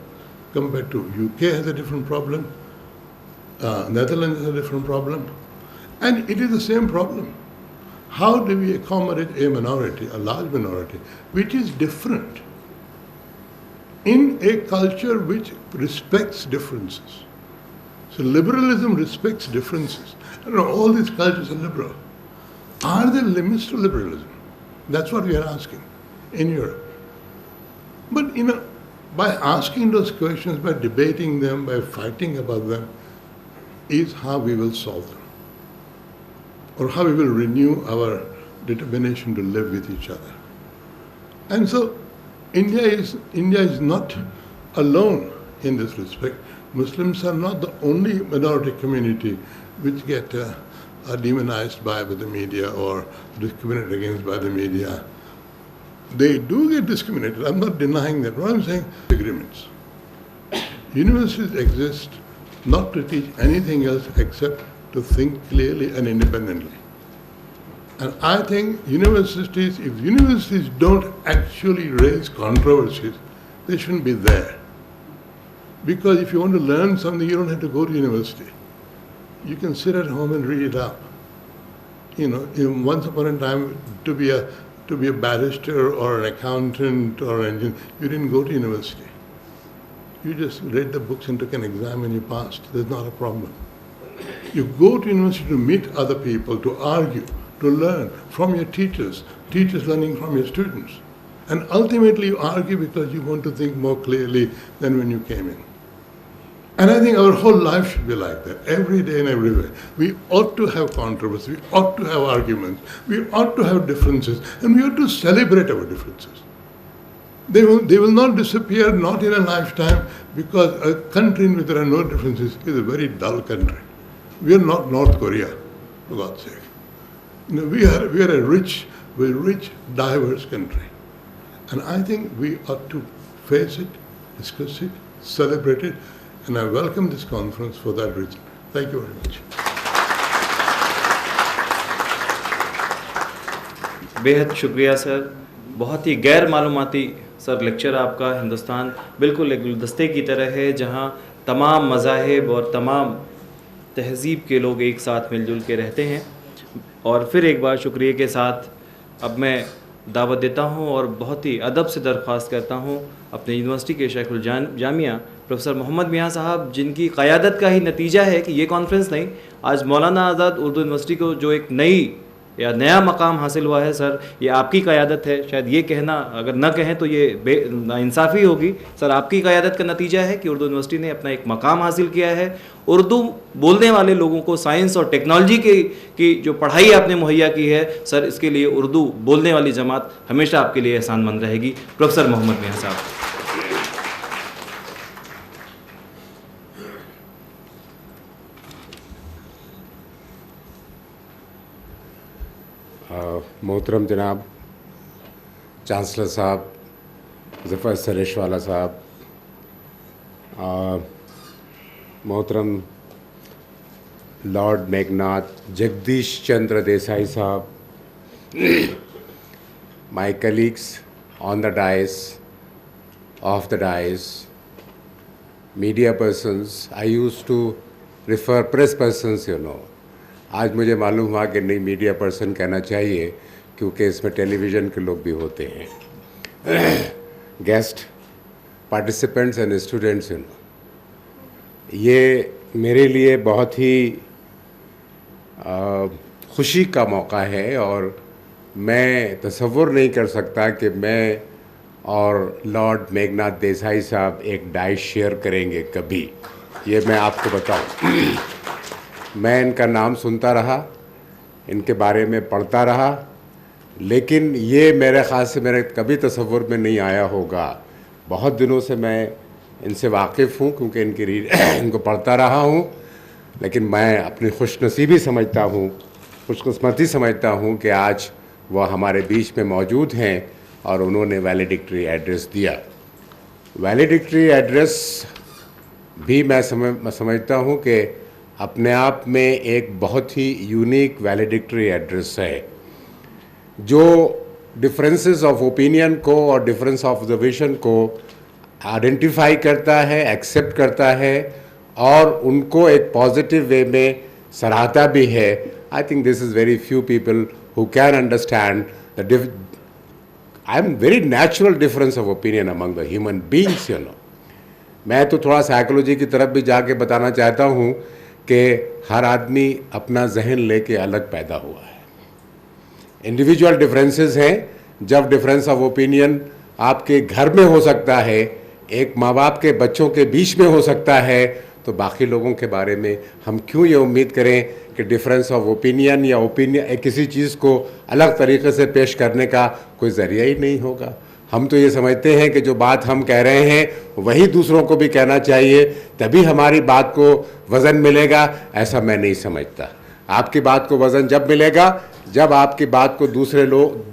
compared to UK has a different problem. Netherlands has a different problem. And it is the same problem. How do we accommodate a minority, a large minority, which is different in a culture which respects differences? So liberalism respects differences. All these cultures are liberal. Are there limits to liberalism? That's what we are asking in Europe. But by asking those questions, by debating them, by fighting about them, is how we will solve them, or how we will renew our determination to live with each other. And so India is not alone in this respect. Muslims are not the only minority community which get demonized by the media or discriminated against by the media. They do get discriminated. I'm not denying that. What I'm saying, agreements. Universities exist not to teach anything else except to think clearly and independently. And I think if universities don't actually raise controversies, they shouldn't be there. Because if you want to learn something, you don't have to go to university. You can sit at home and read it up. Once upon a time, to be a barrister or an accountant or an engineer, you didn't go to university. You just read the books and took an exam and you passed. There's not a problem. You go to university to meet other people, to argue, to learn from your teachers learning from your students. And ultimately you argue because you want to think more clearly than when you came in. And I think our whole life should be like that, every day and everywhere. We ought to have controversy, we ought to have arguments, we ought to have differences, and we ought to celebrate our differences. They will not disappear, not in a lifetime, because a country in which there are no differences is a very dull country. We are not North Korea, for God's sake. We are a rich, diverse country. And I think we ought to face it, discuss it, celebrate it, and I welcome this conference for that reason. Thank you very much. बेहद शुक्रिया sir, बहुत ही गैर मालूमाती sir lecture आपका। हिंदुस्तान बिल्कुल एक गुलदस्ते की तरह है जहां तमाम मज़ाहिब और तमाम तहज़ीब के लोग एक साथ मिलजुल के रहते हैं। और फिर एक बार शुक्रिया के साथ अब मैं दावत देता हूं और बहुत ही अदब से दरख्वास्त करता हूं अपने यूनिवर्सिटी के शेखुल जामिया प्रोफेसर मोहम्मद मियां साहब, जिनकी क़यादत का ही नतीजा है कि ये कॉन्फ्रेंस नहीं, आज मौलाना आज़ाद उर्दू यूनिवर्सिटी को जो एक नया मकाम हासिल हुआ है सर, ये आपकी क़यादत है। शायद ये कहना अगर न कहें तो ये नाइंसाफ़ी होगी। सर आपकी क़यादत का नतीजा है कि उर्दू यूनिवर्सिटी ने अपना एक मकाम हासिल किया है। उर्दू बोलने वाले लोगों को साइंस और टेक्नोलॉजी की जो पढ़ाई आपने मुहैया की है सर, इसके लिए उर्दू बोलने वाली जमात हमेशा आपके लिए एहसानमंद रहेगी। प्रोफेसर मोहम्मद मियां साहब। मोहतरम जनाब चांसलर साहब, ज़फ़र सरेशवाला साहब, मोहतरम लॉर्ड मेघनाथ जगदीश चंद्र देसाई साहब, my colleagues on the dais, off the dais, media persons, I used to refer press persons, आज मुझे मालूम हुआ कि नहीं, मीडिया पर्सन कहना चाहिए क्योंकि इसमें टेलीविज़न के लोग भी होते हैं। गेस्ट, पार्टिसिपेंट्स एंड स्टूडेंट्स, ये मेरे लिए बहुत ही खुशी का मौका है और मैं तसव्वुर नहीं कर सकता कि मैं और लॉर्ड मेघनाथ देसाई साहब एक डाइस शेयर करेंगे कभी, ये मैं आपको बताऊं। मैं इनका नाम सुनता रहा, इनके बारे में पढ़ता रहा, लेकिन ये मेरे ख़्याल से मेरे कभी तसव्वुर में नहीं आया होगा। बहुत दिनों से मैं इनसे वाकिफ़ हूँ क्योंकि इनको पढ़ता रहा हूँ, लेकिन मैं अपनी खुशनसीबी समझता हूँ, खुशकिस्मती समझता हूँ कि आज वह हमारे बीच में मौजूद हैं और उन्होंने वैलेडिक्टरी एड्रेस दिया। वैलेडिक्टरी एड्रेस भी मैं समझता हूँ कि अपने आप में एक बहुत ही यूनिक वैलिडिक्टरी एड्रेस है, जो डिफरेंसेस ऑफ ओपिनियन को और डिफरेंस ऑफ ऑब्जर्वेशन को आइडेंटिफाई करता है, एक्सेप्ट करता है और उनको एक पॉजिटिव वे में सराहता भी है. I think this is very few people who can understand the I am very natural difference of opinion among the human beings. मैं तो थोड़ा साइकोलॉजी की तरफ भी जाके बताना चाहता हूँ कि हर आदमी अपना जहन लेके अलग पैदा हुआ है. इंडिविजुअल डिफरेंसेस हैं. जब डिफरेंस ऑफ ओपिनियन आपके घर में हो सकता है, एक माँ बाप के बच्चों के बीच में हो सकता है, तो बाकी लोगों के बारे में हम क्यों ये उम्मीद करें कि डिफरेंस ऑफ ओपिनियन या किसी चीज़ को अलग तरीके से पेश करने का कोई ज़रिया ही नहीं होगा. हम तो ये समझते हैं कि जो बात हम कह रहे हैं वही दूसरों को भी कहना चाहिए, तभी हमारी बात को वज़न मिलेगा. ऐसा मैं नहीं समझता. आपकी बात को वज़न जब मिलेगा जब आपकी बात को दूसरे लोग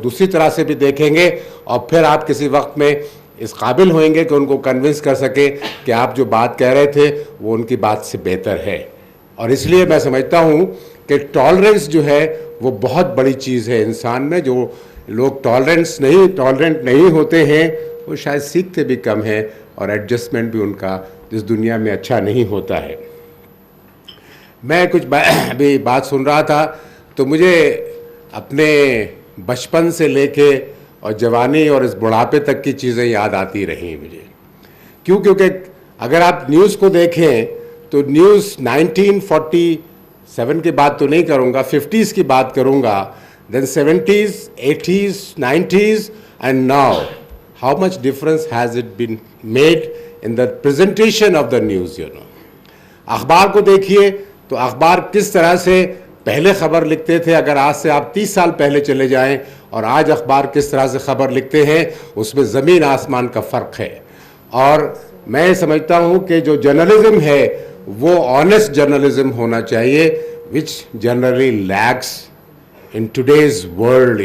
दूसरी तरह से भी देखेंगे और फिर आप किसी वक्त में इस काबिल होंगे कि उनको कन्विंस कर सके कि आप जो बात कह रहे थे वो उनकी बात से बेहतर है. और इसलिए मैं समझता हूँ कि टॉलरेंस जो है वो बहुत बड़ी चीज़ है इंसान में. जो लोग टॉलरेंट नहीं होते हैं वो शायद सीखते भी कम हैं और एडजस्टमेंट भी उनका इस दुनिया में अच्छा नहीं होता है. मैं कुछ अभी बात सुन रहा था तो मुझे अपने बचपन से लेके और जवानी और इस बुढ़ापे तक की चीज़ें याद आती रहीं मुझे. क्योंकि अगर आप न्यूज़ को देखें तो न्यूज़ 1947 की बात तो नहीं करूँगा, 50s की बात करूँगा, then 70s, 80s, 90s and now how much difference has it been made in the presentation of the news. अखबार को देखिए तो अखबार किस तरह से पहले ख़बर लिखते थे. अगर आज से आप 30 साल पहले चले जाएं और आज अखबार किस तरह से ख़बर लिखते हैं, उसमें ज़मीन आसमान का फ़र्क है. और मैं समझता हूँ कि जो जर्नलिज्म है वो ऑनेस्ट जर्नलिज्म होना चाहिए, which generally lakhs in today's world.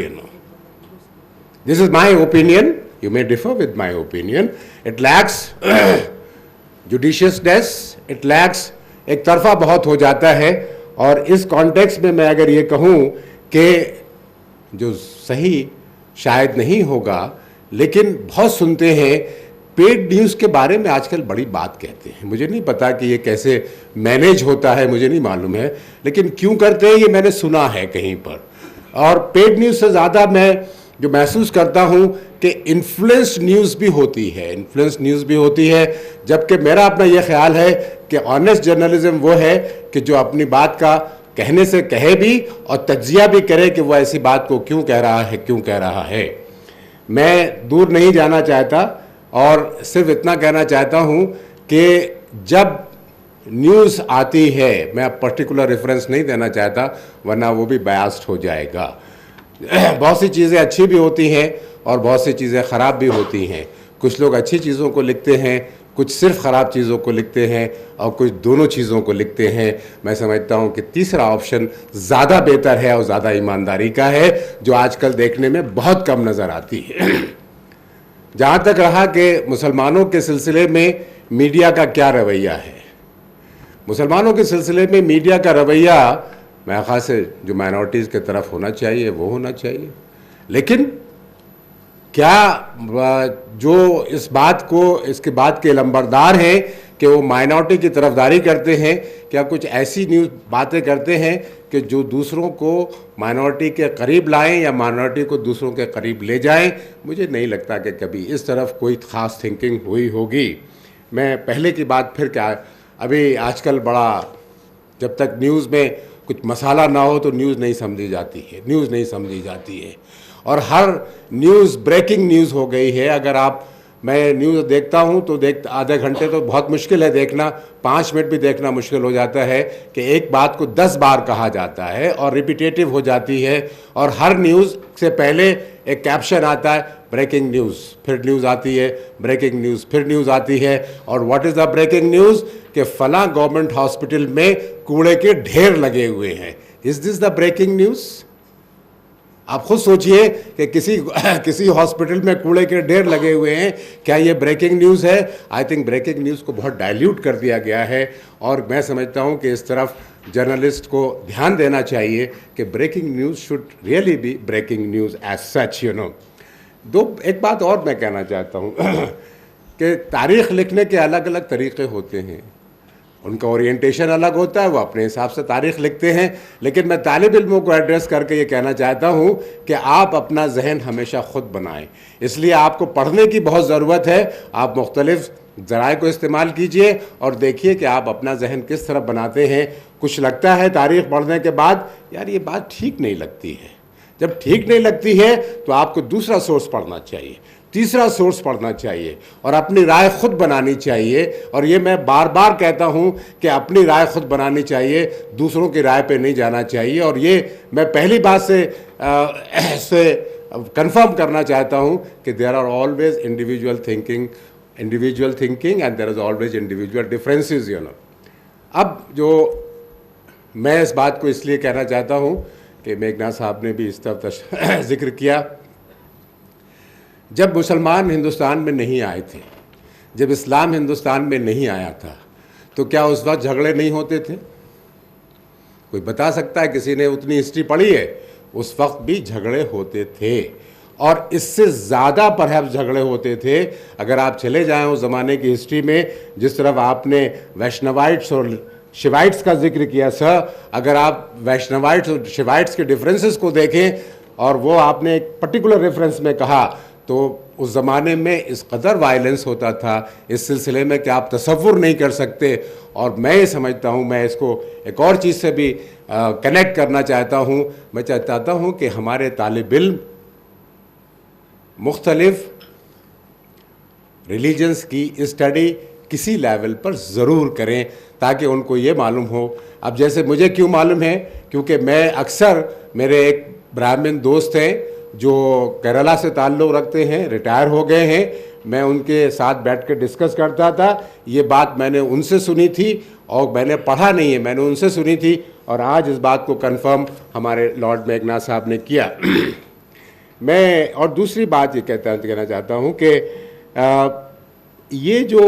This is my opinion. You may differ with my opinion. It lacks judiciousness. It lacks एक तरफा बहुत हो जाता है. और इस कॉन्टेक्स्ट में मैं अगर ये कहूँ कि जो सही शायद नहीं होगा, लेकिन बहुत सुनते हैं पेड न्यूज़ के बारे में आजकल बड़ी बात कहते हैं. मुझे नहीं पता कि ये कैसे मैनेज होता है, मुझे नहीं मालूम है, लेकिन क्यों करते हैं ये मैंने सुना है कहीं पर. और पेड न्यूज़ से ज़्यादा मैं जो महसूस करता हूँ कि इन्फ्लुएंस्ड न्यूज़ भी होती है. जबकि मेरा अपना ये ख्याल है कि ऑनेस्ट जर्नलिज्म वो है कि जो अपनी बात का कहने से कहे भी और तज्जिया भी करे कि वो ऐसी बात को क्यों कह रहा है. मैं दूर नहीं जाना चाहता और सिर्फ इतना कहना चाहता हूँ कि जब न्यूज़ आती है, मैं पर्टिकुलर रेफरेंस नहीं देना चाहता वरना वो भी बायस्ड हो जाएगा. बहुत सी चीज़ें अच्छी भी होती हैं और बहुत सी चीज़ें ख़राब भी होती हैं. कुछ लोग अच्छी चीज़ों को लिखते हैं, कुछ सिर्फ ख़राब चीज़ों को लिखते हैं और कुछ दोनों चीज़ों को लिखते हैं. मैं समझता हूँ कि तीसरा ऑप्शन ज़्यादा बेहतर है और ज़्यादा ईमानदारी का है, जो आजकल देखने में बहुत कम नज़र आती है. जहाँ तक रहा कि मुसलमानों के सिलसिले में मीडिया का क्या रवैया है, मुसलमानों के सिलसिले में मीडिया का रवैया मेरे ख़्याल से जो माइनॉरिटीज़ की तरफ होना चाहिए वो होना चाहिए. लेकिन क्या जो इसके बात के लंबरदार हैं कि वो माइनॉरिटी की तरफदारी करते हैं, क्या कुछ ऐसी बातें करते हैं कि जो दूसरों को माइनॉरिटी के करीब लाएं या माइनॉरिटी को दूसरों के करीब ले जाएं? मुझे नहीं लगता कि कभी इस तरफ कोई ख़ास थिंकिंग हुई होगी. मैं पहले की बात फिर क्या, अभी आजकल बड़ा, जब तक न्यूज़ में कुछ मसाला ना हो तो न्यूज़ नहीं समझी जाती है. और हर न्यूज़ ब्रेकिंग न्यूज़ हो गई है. अगर मैं न्यूज़ देखता हूँ तो आधे घंटे तो बहुत मुश्किल है देखना, 5 मिनट भी देखना मुश्किल हो जाता है कि एक बात को 10 बार कहा जाता है और रिपीटेटिव हो जाती है. और हर न्यूज़ से पहले एक कैप्शन आता है, ब्रेकिंग न्यूज़, फिर न्यूज़ आती है, ब्रेकिंग न्यूज़, फिर न्यूज़ आती है. और what is the breaking news? कि फला गवर्नमेंट हॉस्पिटल में कूड़े के ढेर लगे हुए हैं. Is this the breaking news? आप खुद सोचिए कि किसी हॉस्पिटल में कूड़े के ढेर लगे हुए हैं, क्या ये ब्रेकिंग न्यूज़ है? आई थिंक ब्रेकिंग न्यूज़ को बहुत डाइल्यूट कर दिया गया है और मैं समझता हूँ कि इस तरफ जर्नलिस्ट को ध्यान देना चाहिए कि breaking news should really be breaking news as such, you know. एक बात और मैं कहना चाहता हूँ कि तारीख़ लिखने के अलग अलग तरीक़े होते हैं, उनका ओरिएंटेशन अलग होता है, वो अपने हिसाब से तारीख़ लिखते हैं। लेकिन मैं तालिब इल्मों को एड्रेस करके ये कहना चाहता हूँ कि आप अपना जहन हमेशा ख़ुद बनाएं, इसलिए आपको पढ़ने की बहुत ज़रूरत है। आप मुख्तलिफ़ ज़राए को इस्तेमाल कीजिए और देखिए कि आप अपना जहन किस तरह बनाते हैं। कुछ लगता है तारीख़ पढ़ने के बाद, यार ये बात ठीक नहीं लगती है। जब ठीक नहीं लगती है तो आपको दूसरा सोर्स पढ़ना चाहिए, तीसरा सोर्स पढ़ना चाहिए और अपनी राय खुद बनानी चाहिए। और ये मैं बार बार कहता हूँ कि अपनी राय खुद बनानी चाहिए, दूसरों की राय पे नहीं जाना चाहिए। और ये मैं पहली बात से कंफर्म करना चाहता हूँ कि there are always individual thinking and there is always individual differences, you know. अब जो मैं इस बात को इसलिए कहना चाहता हूँ कि मेघना साहब ने भी इस तरफ जिक्र किया, जब मुसलमान हिंदुस्तान में नहीं आए थे, जब इस्लाम हिंदुस्तान में नहीं आया था, तो क्या उस वक्त झगड़े नहीं होते थे? कोई बता सकता है? किसी ने उतनी हिस्ट्री पढ़ी है? उस वक्त भी झगड़े होते थे और इससे ज़्यादा परहैप्स झगड़े होते थे। अगर आप चले जाएं उस ज़माने की हिस्ट्री में, जिस तरफ आपने वैष्णवाइट्स और शिवाइट्स का जिक्र किया सर, अगर आप वैष्णवाइट्स और शिवाइट्स के डिफरेंसेस को देखें और वो आपने एक पर्टिकुलर रेफरेंस में कहा, तो उस ज़माने में इस कदर वायलेंस होता था इस सिलसिले में कि आप तसव्वुर नहीं कर सकते। और मैं ये समझता हूँ, मैं इसको एक और चीज़ से भी कनेक्ट करना चाहता हूँ। मैं चाहता हूँ कि हमारे तालिब इल्म मुख्तलिफ रिलीजन्स की स्टडी किसी लेवल पर ज़रूर करें ताकि उनको ये मालूम हो। अब जैसे मुझे क्यों मालूम है, क्योंकि मैं अक्सर, मेरे एक ब्राह्मण दोस्त हैं जो केरला से ताल्लुक़ रखते हैं, रिटायर हो गए हैं, मैं उनके साथ बैठ कर डिस्कस करता था। ये बात मैंने उनसे सुनी थी और मैंने पढ़ा नहीं है, मैंने उनसे सुनी थी और आज इस बात को कंफर्म हमारे लॉर्ड मेघनाथ साहब ने किया। मैं और दूसरी बात ये कहना चाहता हूँ कि ये जो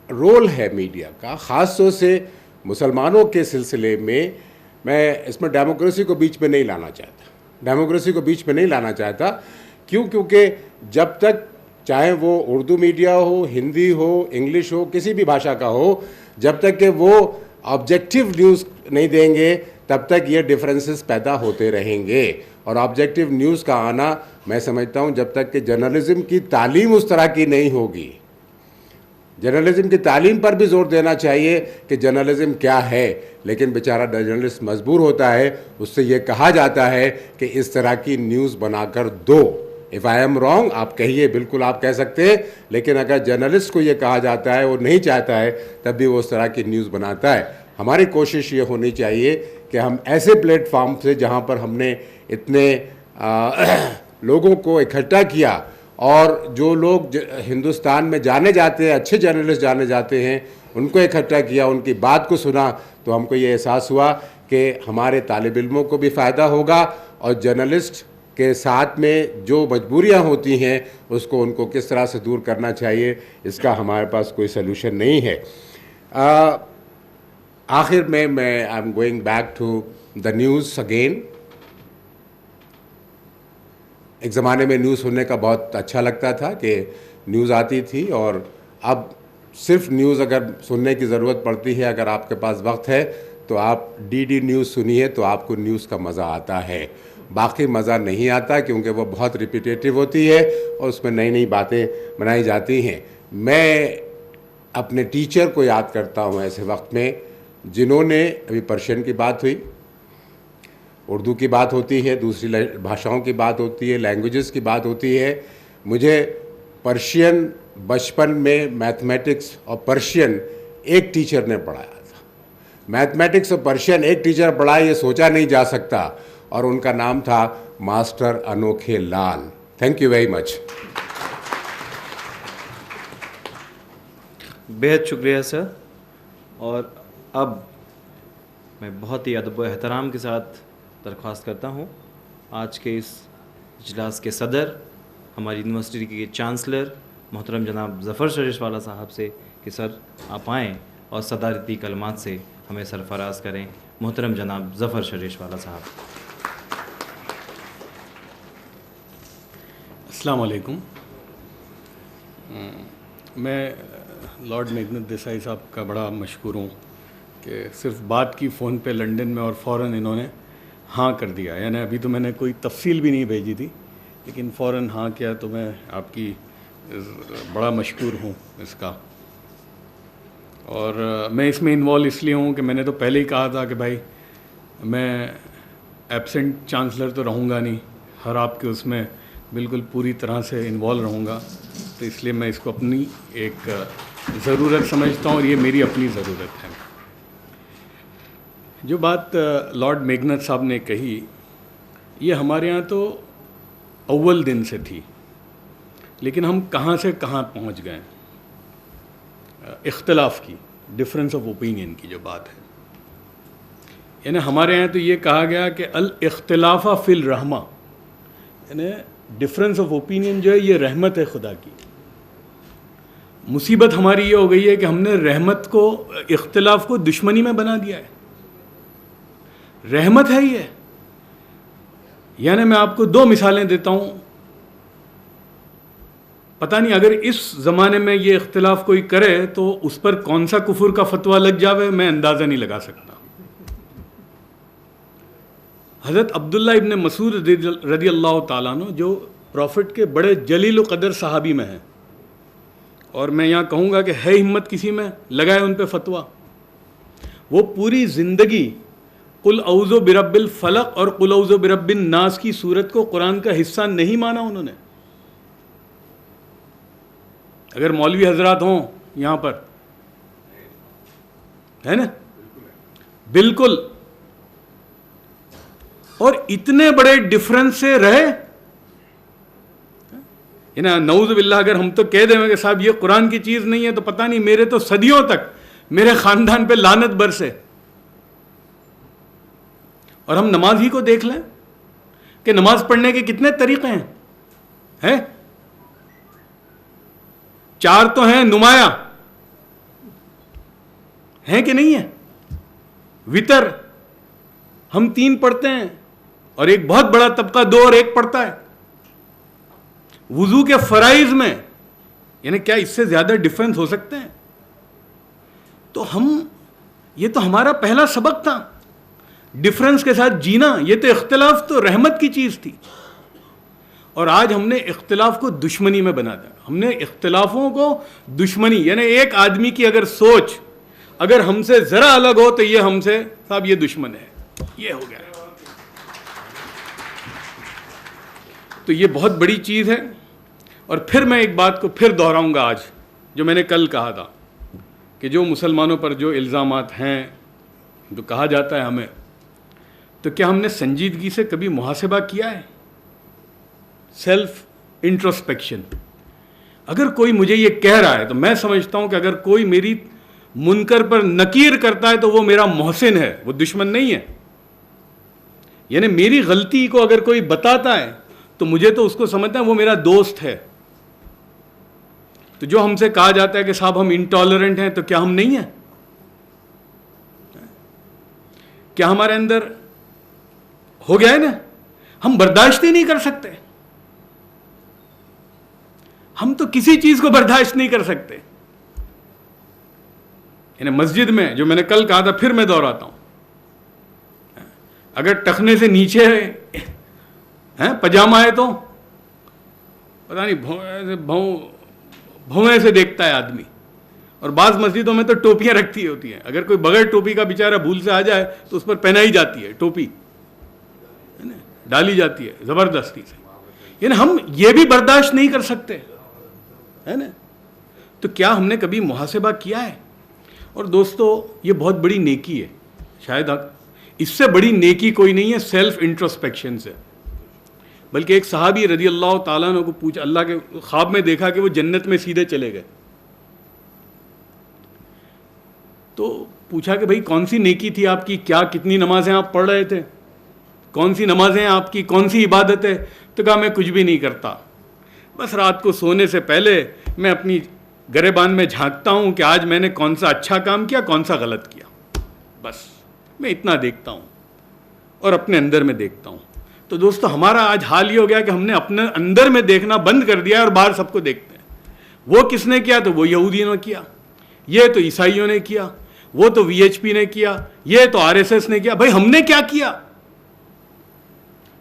रोल है मीडिया का, ख़ास तौर से मुसलमानों के सिलसिले में, मैं इसमें डेमोक्रेसी को बीच में नहीं लाना चाहता। क्यों? क्योंकि जब तक, चाहे वो उर्दू मीडिया हो, हिंदी हो, इंग्लिश हो, किसी भी भाषा का हो, जब तक कि वो ऑब्जेक्टिव न्यूज़ नहीं देंगे तब तक ये डिफरेंसेस पैदा होते रहेंगे। और ऑब्जेक्टिव न्यूज़ का आना, मैं समझता हूँ, जब तक कि जर्नलिज़म की तालीम उस तरह की नहीं होगी, जर्नलिज़म की तालीम पर भी जोर देना चाहिए कि जर्नलिज़म क्या है। लेकिन बेचारा जर्नलिस्ट मजबूर होता है, उससे ये कहा जाता है कि इस तरह की न्यूज़ बनाकर दो। इफ़ आई एम रॉन्ग, आप कहिए, बिल्कुल आप कह सकते हैं। लेकिन अगर जर्नलिस्ट को ये कहा जाता है, वो नहीं चाहता है, तब भी वो उस तरह की न्यूज़ बनाता है। हमारी कोशिश ये होनी चाहिए कि हम ऐसे प्लेटफॉर्म से, जहाँ पर हमने इतने लोगों को इकट्ठा किया और जो लोग हिंदुस्तान में जाने जाते हैं, अच्छे जर्नलिस्ट जाने जाते हैं, उनको इकट्ठा किया, उनकी बात को सुना, तो हमको ये एहसास हुआ कि हमारे तालिब इल्मों को भी फ़ायदा होगा और जर्नलिस्ट के साथ में जो मजबूरियां होती हैं उसको उनको किस तरह से दूर करना चाहिए, इसका हमारे पास कोई सलूशन नहीं है। आखिर में मैं I am going back to the news again. एक ज़माने में न्यूज़ सुनने का बहुत अच्छा लगता था कि न्यूज़ आती थी, और अब सिर्फ न्यूज़ अगर सुनने की ज़रूरत पड़ती है, अगर आपके पास वक्त है तो आप डीडी न्यूज़ सुनिए तो आपको न्यूज़ का मज़ा आता है। बाकी मज़ा नहीं आता क्योंकि वो बहुत रिपीटेटिव होती है और उसमें नई नई बातें बनाई जाती हैं। मैं अपने टीचर को याद करता हूँ ऐसे वक्त में, जिन्होंने, अभी पर्शियन की बात हुई, उर्दू की बात होती है, दूसरी भाषाओं की बात होती है, लैंग्वेजेस की बात होती है। मुझे पर्शियन बचपन में मैथमेटिक्स और पर्शियन एक टीचर ने पढ़ाया था। मैथमेटिक्स और पर्शियन एक टीचर पढ़ाया, ये सोचा नहीं जा सकता, और उनका नाम था master Anokhe Lal. Thank you very much. बेहद शुक्रिया सर। और अब मैं बहुत ही अदब व एहतराम के साथ दरख्वास्त करता हूँ आज के इस इजलास के सदर हमारी यूनिवर्सिटी के चांसलर मोहतरम जनाब ज़फ़र शरीशवाला साहब से कि सर आप आएँ और सदारती कलमात से हमें सरफराज करें। मोहतरम जनाब ज़फ़र शरीशवाला साहब। अस्सलाम वालेकुम। मैं लॉर्ड मेघनाथ देसाई साहब का बड़ा मशकूर हूँ कि सिर्फ बात की फ़ोन पे लंदन में और फ़ौरन इन्होंने हाँ कर दिया। यानी अभी तो मैंने कोई तफसील भी नहीं भेजी थी, लेकिन फ़ौरन हाँ किया, तो मैं आपकी बड़ा मशकूर हूँ इसका। और मैं इसमें इन्वॉल्व इसलिए हूँ कि मैंने तो पहले ही कहा था कि भाई मैं एब्सेंट चांसलर तो रहूँगा नहीं, हर आपके उसमें बिल्कुल पूरी तरह से इन्वॉल्व रहूँगा, तो इसलिए मैं इसको अपनी एक ज़रूरत समझता हूँ और ये मेरी अपनी ज़रूरत है। जो बात लॉर्ड मेघनाथ साहब ने कही, ये हमारे यहाँ तो अव्वल दिन से थी, लेकिन हम कहाँ से कहाँ पहुँच गए। इख्तलाफ की, डिफरेंस ऑफ ओपिनियन की जो बात है, यानी हमारे यहाँ तो ये कहा गया कि अल इख्तलाफा फिल रहमा, यानी डिफरेंस ऑफ ओपिनियन जो है ये रहमत है खुदा की। मुसीबत हमारी ये हो गई है कि हमने रहमत को, इख्तलाफ को दुश्मनी में बना दिया है। रहमत है ये। यानी मैं आपको दो मिसालें देता हूँ। पता नहीं अगर इस ज़माने में ये इख्तलाफ कोई करे तो उस पर कौन सा कुफर का फतवा लग जावे, मैं अंदाज़ा नहीं लगा सकता। हज़रत अब्दुल्ला इब्न मसूद रज़ी अल्लाह ताला अन्हु, जो प्रॉफिट के बड़े जलील क़दर सहाबी में हैं, और मैं यहाँ कहूँगा कि है हिम्मत किसी में लगाए उन पे फतवा। वो पूरी ज़िंदगी कुल औज़ु बिरब्बिल फ़लक़ और कुल औज़ु बिरब्बिन नास की सूरत को कुरान का हिस्सा नहीं माना उन्होंने। अगर मौलवी हजरात हों यहाँ पर, है ना, बिल्कुल, और इतने बड़े डिफरेंस से रहे, है ना। नऊज़ बिल्लाह अगर हम तो कह दें कि साहब ये कुरान की चीज़ नहीं है, तो पता नहीं मेरे तो सदियों तक मेरे ख़ानदान पे लानत बरसे। और हम नमाज ही को देख लें कि नमाज पढ़ने के कितने तरीक़े हैं? चार तो हैं नुमाया, हैं कि नहीं है? वितर हम 3 पढ़ते हैं और एक बहुत बड़ा तबका 2 और 1 पढ़ता है। वुजू के फराइज में, यानी क्या इससे ज्यादा डिफरेंस हो सकते हैं? तो ये तो हमारा पहला सबक था, डिफरेंस के साथ जीना। ये तो इख्तिलाफ तो रहमत की चीज थी, और आज हमने इख्तिलाफ को दुश्मनी में बना दिया। हमने इख्तिलाफों को दुश्मनी, यानी एक आदमी की अगर सोच अगर हमसे जरा अलग हो तो ये हमसे, साहब ये दुश्मन है, ये हो गया। तो ये बहुत बड़ी चीज है। और फिर मैं एक बात को फिर दोहराऊंगा आज, जो मैंने कल कहा था कि जो मुसलमानों पर जो इल्ज़ामात हैं, जो कहा जाता है हमें, तो क्या हमने संजीदगी से कभी मुहासिबा किया है? Self introspection. अगर कोई मुझे ये कह रहा है तो मैं समझता हूं कि अगर कोई मेरी मुनकर पर नकीर करता है तो वो मेरा मोहसिन है, वो दुश्मन नहीं है। यानी मेरी गलती को अगर कोई बताता है तो मुझे तो उसको समझता है वो मेरा दोस्त है। तो जो हमसे कहा जाता है कि साहब हम इंटॉलरेंट हैं, तो क्या हम नहीं हैं? क्या हमारे अंदर हो गया है ना? हम बर्दाश्त ही नहीं कर सकते। हम तो किसी चीज को बर्दाश्त नहीं कर सकते। यानी मस्जिद में, जो मैंने कल कहा था, फिर मैं दोहराता हूं, अगर टखने से नीचे है पजामा है तो पता नहीं भौं से देखता है आदमी। और बाज़ मस्जिदों में तो टोपियां रखती होती हैं, अगर कोई बगैर टोपी का बेचारा भूल से आ जाए तो उस पर पहनाई जाती है टोपी, है ना, डाली जाती है ज़बरदस्ती से। यानी हम ये भी बर्दाश्त नहीं कर सकते, है ना। तो क्या हमने कभी मुहासिबा किया है? और दोस्तों, ये बहुत बड़ी नेकी है, शायद इससे बड़ी नेकी कोई नहीं है सेल्फ इंट्रोस्पेक्शन से। बल्कि एक सहाबी रज़ी अल्लाह ताला अन्हु को पूछा, अल्लाह के ख्वाब में देखा कि वो जन्नत में सीधे चले गए, तो पूछा कि भाई कौन सी नेकी थी आपकी, क्या कितनी नमाजें आप पढ़ रहे थे? कौन सी नमाजें हैं आपकी, कौन सी इबादत है? तो कहा मैं कुछ भी नहीं करता, बस रात को सोने से पहले मैं अपनी गरेबान में झांकता हूँ कि आज मैंने कौन सा अच्छा काम किया, कौन सा गलत किया, बस मैं इतना देखता हूँ और अपने अंदर में देखता हूँ। तो दोस्तों हमारा आज हाल ये हो गया कि हमने अपने अंदर में देखना बंद कर दिया और बाहर सबको देखते हैं। वो किसने किया? तो वो यहूदियों ने किया, ये तो ईसाइयों ने किया, वो तो वीएचपी ने किया, ये तो आरएसएस ने किया। भाई हमने क्या किया?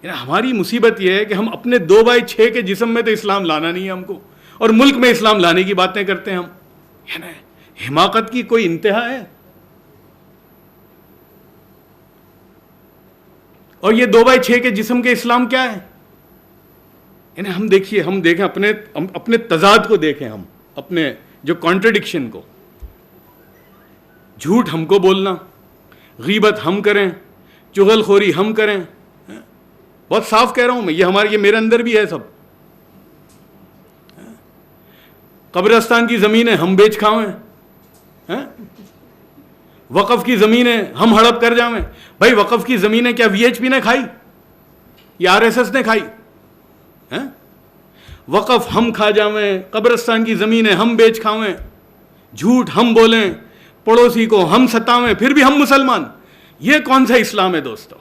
हमारी मुसीबत यह है कि हम अपने 2/6 के जिस्म में तो इस्लाम लाना नहीं है हमको, और मुल्क में इस्लाम लाने की बातें करते हैं हम। हिमाकत की कोई इंतहा है? और ये 2/6 के जिस्म के इस्लाम क्या है? हम देखिए, हम देखें अपने तजाद को देखें, हम अपने जो कॉन्ट्रडिक्शन को। झूठ हमको बोलना, गीबत हम करें, चुगलखोरी हम करें, बहुत साफ कह रहा हूं मैं, ये मेरे अंदर भी है सब। कब्रिस्तान की ज़मीनें हम बेच खावें, वक़फ़ की ज़मीनें हम हड़प कर जावें। भाई वक़फ़ की ज़मीनें क्या वीएचपी ने खाई या आरएसएस ने खाई? वक़फ़ हम खा जावें, कब्रिस्तान की ज़मीनें हम बेच खावें, झूठ हम बोलें, पड़ोसी को हम सतावें, फिर भी हम मुसलमान। ये कौन सा इस्लाम है दोस्तों?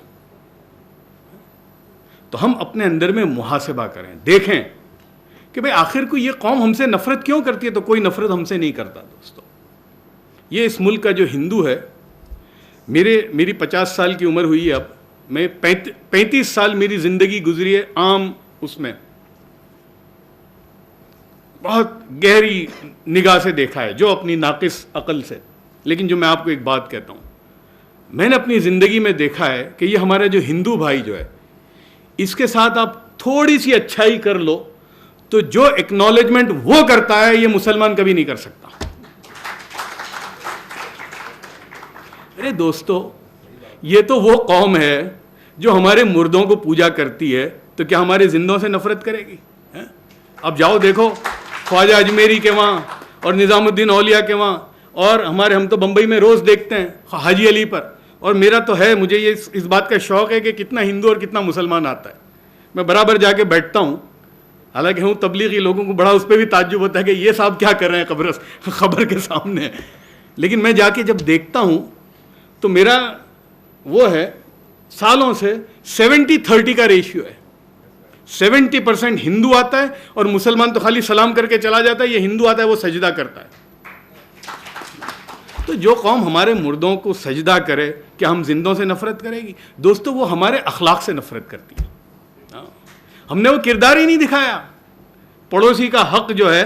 तो हम अपने अंदर में मुहासिबा करें, देखें कि भाई आखिर को ये कौम हमसे नफरत क्यों करती है? तो कोई नफरत हमसे नहीं करता दोस्तों। ये इस मुल्क का जो हिंदू है, मेरी 50 साल की उम्र हुई है अब, मैं 35 साल मेरी ज़िंदगी गुजरी है आम उसमें, बहुत गहरी निगाह से देखा है, जो अपनी नाकिस अकल से। लेकिन जो मैं आपको एक बात कहता हूँ, मैंने अपनी ज़िंदगी में देखा है कि ये हमारा जो हिंदू भाई जो है, इसके साथ आप थोड़ी सी अच्छाई कर लो तो जो एक्नॉलेजमेंट वो करता है ये मुसलमान कभी नहीं कर सकता। अरे दोस्तों, ये तो वो कौम है जो हमारे मुर्दों को पूजा करती है, तो क्या हमारे जिंदों से नफरत करेगी? अब जाओ देखो ख्वाजा अजमेरी के वहाँ और निज़ामुद्दीन औलिया के वहाँ, और हम तो बम्बई में रोज़ देखते हैं हाजी अली पर। और मेरा तो है, मुझे ये इस बात का शौक़ है कि कितना हिंदू और कितना मुसलमान आता है। मैं बराबर जाके बैठता हूँ, हालांकि हूँ तबलीगी, लोगों को बड़ा उस पर भी ताज्जुब होता है कि ये साहब क्या कर रहे हैं खबर के सामने। लेकिन मैं जाके जब देखता हूँ तो मेरा वो है, सालों से 70-30 का रेशियो है। 70% हिंदू आता है और मुसलमान तो खाली सलाम करके चला जाता है, ये हिंदू आता है वो सजदा करता है। तो जो कौम हमारे मुर्दों को सजदा करे, क्या हम जिंदों से नफरत करेगी? दोस्तों वो हमारे अखलाक से नफरत करती है। हमने वो किरदार ही नहीं दिखाया। पड़ोसी का हक जो है,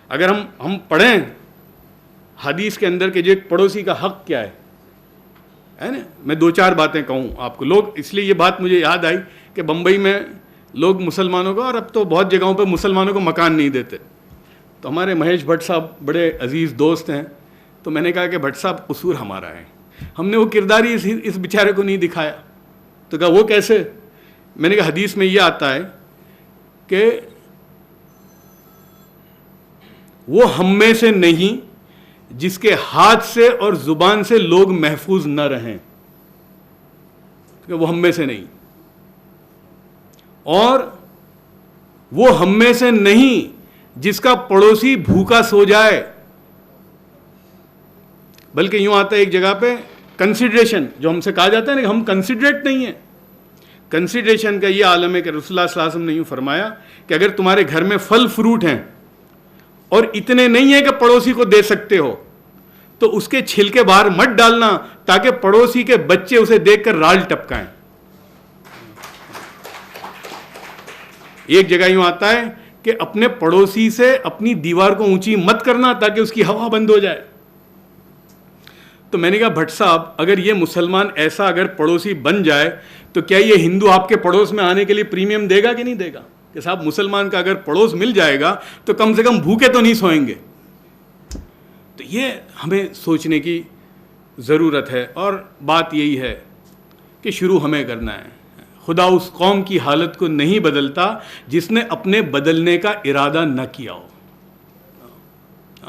अगर हम पढ़ें हदीस के अंदर के जो एक पड़ोसी का हक क्या है ना, मैं 2-4 बातें कहूँ आपको। लोग, इसलिए ये बात मुझे याद आई कि बम्बई में लोग मुसलमानों को, और अब तो बहुत जगहों पर मुसलमानों को मकान नहीं देते। तो हमारे महेश भट्ट साहब बड़े अजीज़ दोस्त हैं, तो मैंने कहा कि भट्ट साहब कसूर हमारा है, हमने वो किरदार ही इस बेचारे को नहीं दिखाया। तो कहा वो कैसे? मैंने कहा हदीस में ये आता है कि वो हम में से नहीं जिसके हाथ से और जुबान से लोग महफूज न रहें, कि वो हम में से नहीं। और वो हम में से नहीं जिसका पड़ोसी भूखा सो जाए, बल्कि यूं आता है एक जगह पे कंसिडरेशन, जो हमसे कहा जाता है ना कि हम कंसिडरेट नहीं है। कंसिडरेशन का ये आलम है कि रसूलुल्लाह सल्लल्लाहु अलैहि वसल्लम ने यूं फरमाया कि अगर तुम्हारे घर में फल फ्रूट हैं और इतने नहीं है कि पड़ोसी को दे सकते हो, तो उसके छिलके बाहर मत डालना ताकि पड़ोसी के बच्चे उसे देखकर राल टपकाएं। एक जगह यूं आता है कि अपने पड़ोसी से अपनी दीवार को ऊंची मत करना ताकि उसकी हवा बंद हो जाए। तो मैंने कहा भट्ट साहब, अगर ये मुसलमान ऐसा अगर पड़ोसी बन जाए तो क्या ये हिंदू आपके पड़ोस में आने के लिए प्रीमियम देगा कि नहीं देगा? कि साहब मुसलमान का अगर पड़ोस मिल जाएगा तो कम से कम भूखे तो नहीं सोएंगे। तो ये हमें सोचने की ज़रूरत है, और बात यही है कि शुरू हमें करना है। खुदा उस कौम की हालत को नहीं बदलता जिसने अपने बदलने का इरादा न किया हो।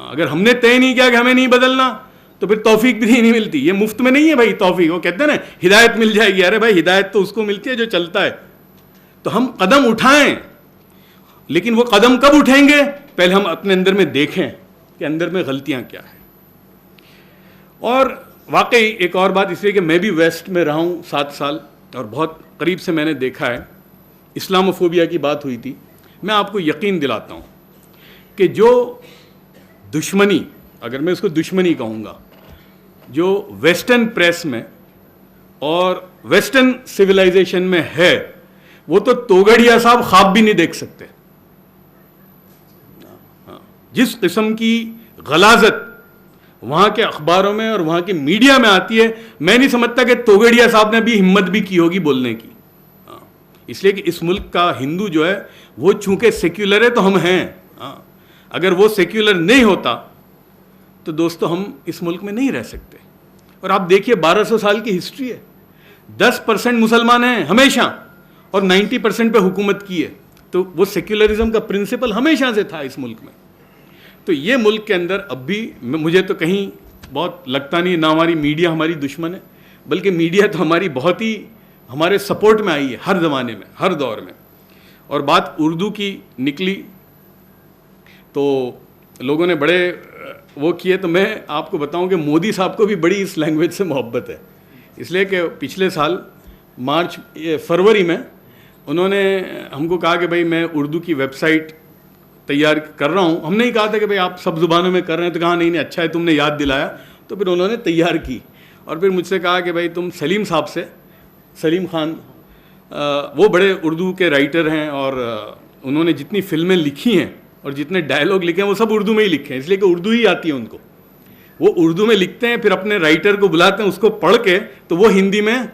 अगर हमने तय नहीं किया कि हमें नहीं बदलना, तो फिर तौफीक भी नहीं मिलती। ये मुफ्त में नहीं है भाई तौफीक, वो कहते हैं ना हिदायत मिल जाएगी, अरे भाई हिदायत तो उसको मिलती है जो चलता है। तो हम कदम उठाएं, लेकिन वो कदम कब उठेंगे, पहले हम अपने अंदर में देखें कि अंदर में गलतियां क्या है। और वाकई एक और बात, इसलिए कि मैं भी वेस्ट में रहा हूँ 7 साल और बहुत करीब से मैंने देखा है, इस्लामोफोबिया की बात हुई थी। मैं आपको यकीन दिलाता हूँ कि जो दुश्मनी, अगर मैं उसको दुश्मनी कहूँगा, जो वेस्टर्न प्रेस में और वेस्टर्न सिविलाइजेशन में है, वो तो तोगड़िया साहब ख्वाब भी नहीं देख सकते। जिस किस्म की गलाजत वहाँ के अखबारों में और वहाँ की मीडिया में आती है, मैं नहीं समझता कि तोगड़िया साहब ने भी हिम्मत भी की होगी बोलने की। इसलिए कि इस मुल्क का हिंदू जो है वो चूंकि सेक्युलर है तो हम हैं। अगर वो सेक्युलर नहीं होता तो दोस्तों हम इस मुल्क में नहीं रह सकते। और आप देखिए 1200 साल की हिस्ट्री है, 10% मुसलमान हैं हमेशा और 90% पे हुकूमत की है। तो वो सेक्युलरिज्म का प्रिंसिपल हमेशा से था इस मुल्क में। तो ये मुल्क के अंदर अब भी मुझे तो कहीं बहुत लगता नहीं ना हमारी मीडिया हमारी दुश्मन है, बल्कि मीडिया तो हमारी बहुत ही हमारे सपोर्ट में आई है हर ज़माने में, हर दौर में। और बात उर्दू की निकली तो लोगों ने बड़े वो किए, तो मैं आपको बताऊं कि मोदी साहब को भी बड़ी इस लैंग्वेज से मोहब्बत है। इसलिए कि पिछले साल फरवरी में उन्होंने हमको कहा कि भाई मैं उर्दू की वेबसाइट तैयार कर रहा हूँ। हमने ही कहा था कि भाई आप सब ज़ुबानों में कर रहे हैं, तो कहा नहीं नहीं अच्छा है तुमने याद दिलाया। तो फिर उन्होंने तैयार की और फिर मुझसे कहा कि भाई तुम सलीम साहब से, सलीम खान वो बड़े उर्दू के राइटर हैं और उन्होंने जितनी फिल्में लिखी हैं और जितने डायलॉग लिखे हैं वो सब उर्दू में ही लिखे हैं, इसलिए कि उर्दू ही आती है उनको। वो उर्दू में लिखते हैं, फिर अपने राइटर को बुलाते हैं, उसको पढ़ के तो वो हिंदी में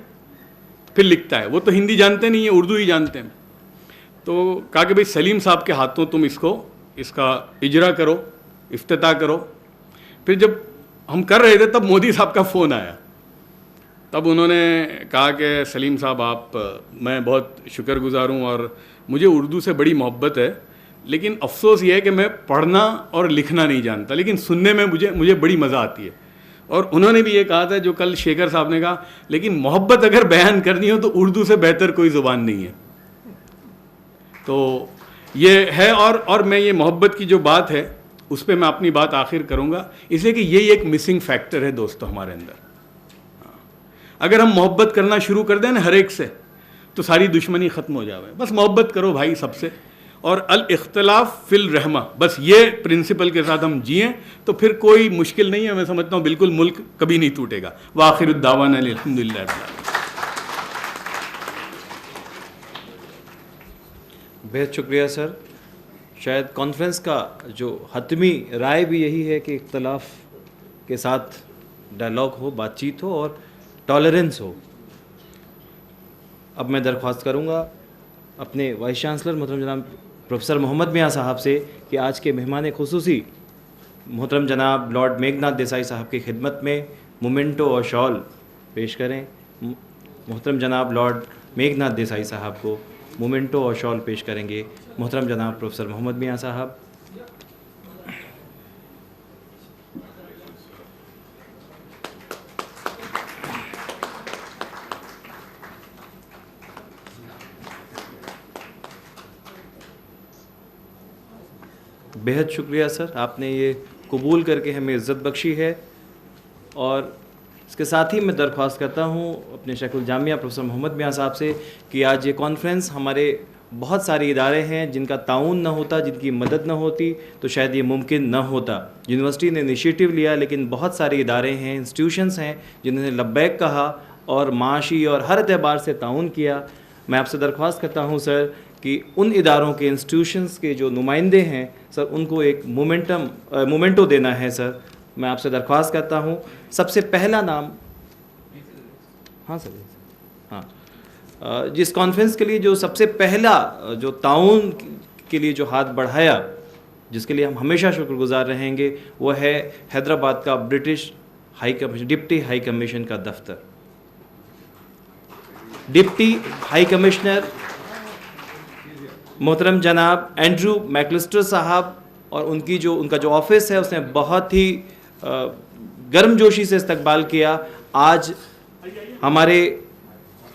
फिर लिखता है। वो तो हिंदी जानते नहीं है, उर्दू ही जानते हैं। तो कहा कि भाई सलीम साहब के हाथों तुम इसका इजरा करो, इफ्तिताह करो। फिर जब हम कर रहे थे तब मोदी साहब का फ़ोन आया। तब उन्होंने कहा कि सलीम साहब मैं बहुत शुक्रगुजार हूँ और मुझे उर्दू से बड़ी मोहब्बत है, लेकिन अफसोस ये है कि मैं पढ़ना और लिखना नहीं जानता, लेकिन सुनने में मुझे बड़ी मज़ा आती है। और उन्होंने भी ये कहा था जो कल शेखर साहब ने कहा, लेकिन मोहब्बत अगर बयान करनी हो तो उर्दू से बेहतर कोई ज़ुबान नहीं है। तो ये है और मैं ये मोहब्बत की जो बात है उस पर मैं अपनी बात आखिर करूँगा, इसलिए कि यही एक मिसिंग फैक्टर है दोस्तों हमारे अंदर। अगर हम मोहब्बत करना शुरू कर दें ना हर एक से, तो सारी दुश्मनी ख़त्म हो जाए। बस मोहब्बत करो भाई सबसे, और अल इख्तिलाफ फिल रहमा, बस ये प्रिंसिपल के साथ हम जिएँ तो फिर कोई मुश्किल नहीं है। मैं समझता हूँ बिल्कुल मुल्क कभी नहीं टूटेगा। व आखिरुद दावाना अल्हम्दुलिल्लाह। बेहद शुक्रिया सर। शायद कॉन्फ्रेंस का जो हतमी राय भी यही है कि इख्तलाफ के साथ डायलॉग हो, बातचीत हो और टॉलरेंस हो। अब मैं दरख्वास्त करूंगा अपने वाइस चांसलर मोहतरम जनाब प्रोफेसर मोहम्मद मियाँ साहब से कि आज के मेहमान खुसूसी मोहतरम जनाब लॉर्ड मेघनाथ देसाई साहब की खिदमत में मोमेंटो और शॉल पेश करें। मोहतरम जनाब लॉर्ड मेघनाथ देसाई साहब को मोमेंटो और शॉल पेश करेंगे मोहतरम जनाब प्रोफेसर मोहम्मद मियाँ साहब। बेहद शुक्रिया सर, आपने ये कबूल करके हमें इज़्ज़त बख्शी है। और इसके साथ ही मैं दरख्वास्त करता हूँ अपने शेखुल जामिया प्रोफेसर मोहम्मद मियाँ साहब से कि आज ये कॉन्फ्रेंस, हमारे बहुत सारे इदारे हैं जिनका ताउन न होता, जिनकी मदद न होती तो शायद ये मुमकिन न होता। यूनिवर्सिटी ने इनिशिएटिव लिया, लेकिन बहुत सारे इदारे हैं, इंस्टीट्यूशंस हैं जिन्होंने लब्बैक कहा और माशी और हर एतबार से ताउन किया। मैं आपसे दरख्वास्त करता हूँ सर कि उन इदारों के, इंस्टीट्यूशंस के जो नुमाइंदे हैं सर, उनको एक मोमेंटो देना है सर। मैं आपसे दरख्वास्त करता हूँ। सबसे पहला नाम, हाँ सर, हाँ, जिस कॉन्फ्रेंस के लिए जो सबसे पहला जो ताउन के लिए जो हाथ बढ़ाया, जिसके लिए हम हमेशा शुक्रगुजार रहेंगे, वो है हैदराबाद का British high commission, deputy high commission का दफ्तर। डिप्टी हाई कमिश्नर मोहतरम जनाब एंड्रू मैकलिस्टर साहब और उनका जो ऑफिस है उसने बहुत ही गर्मजोशी से इस्तकबाल किया। आज हमारे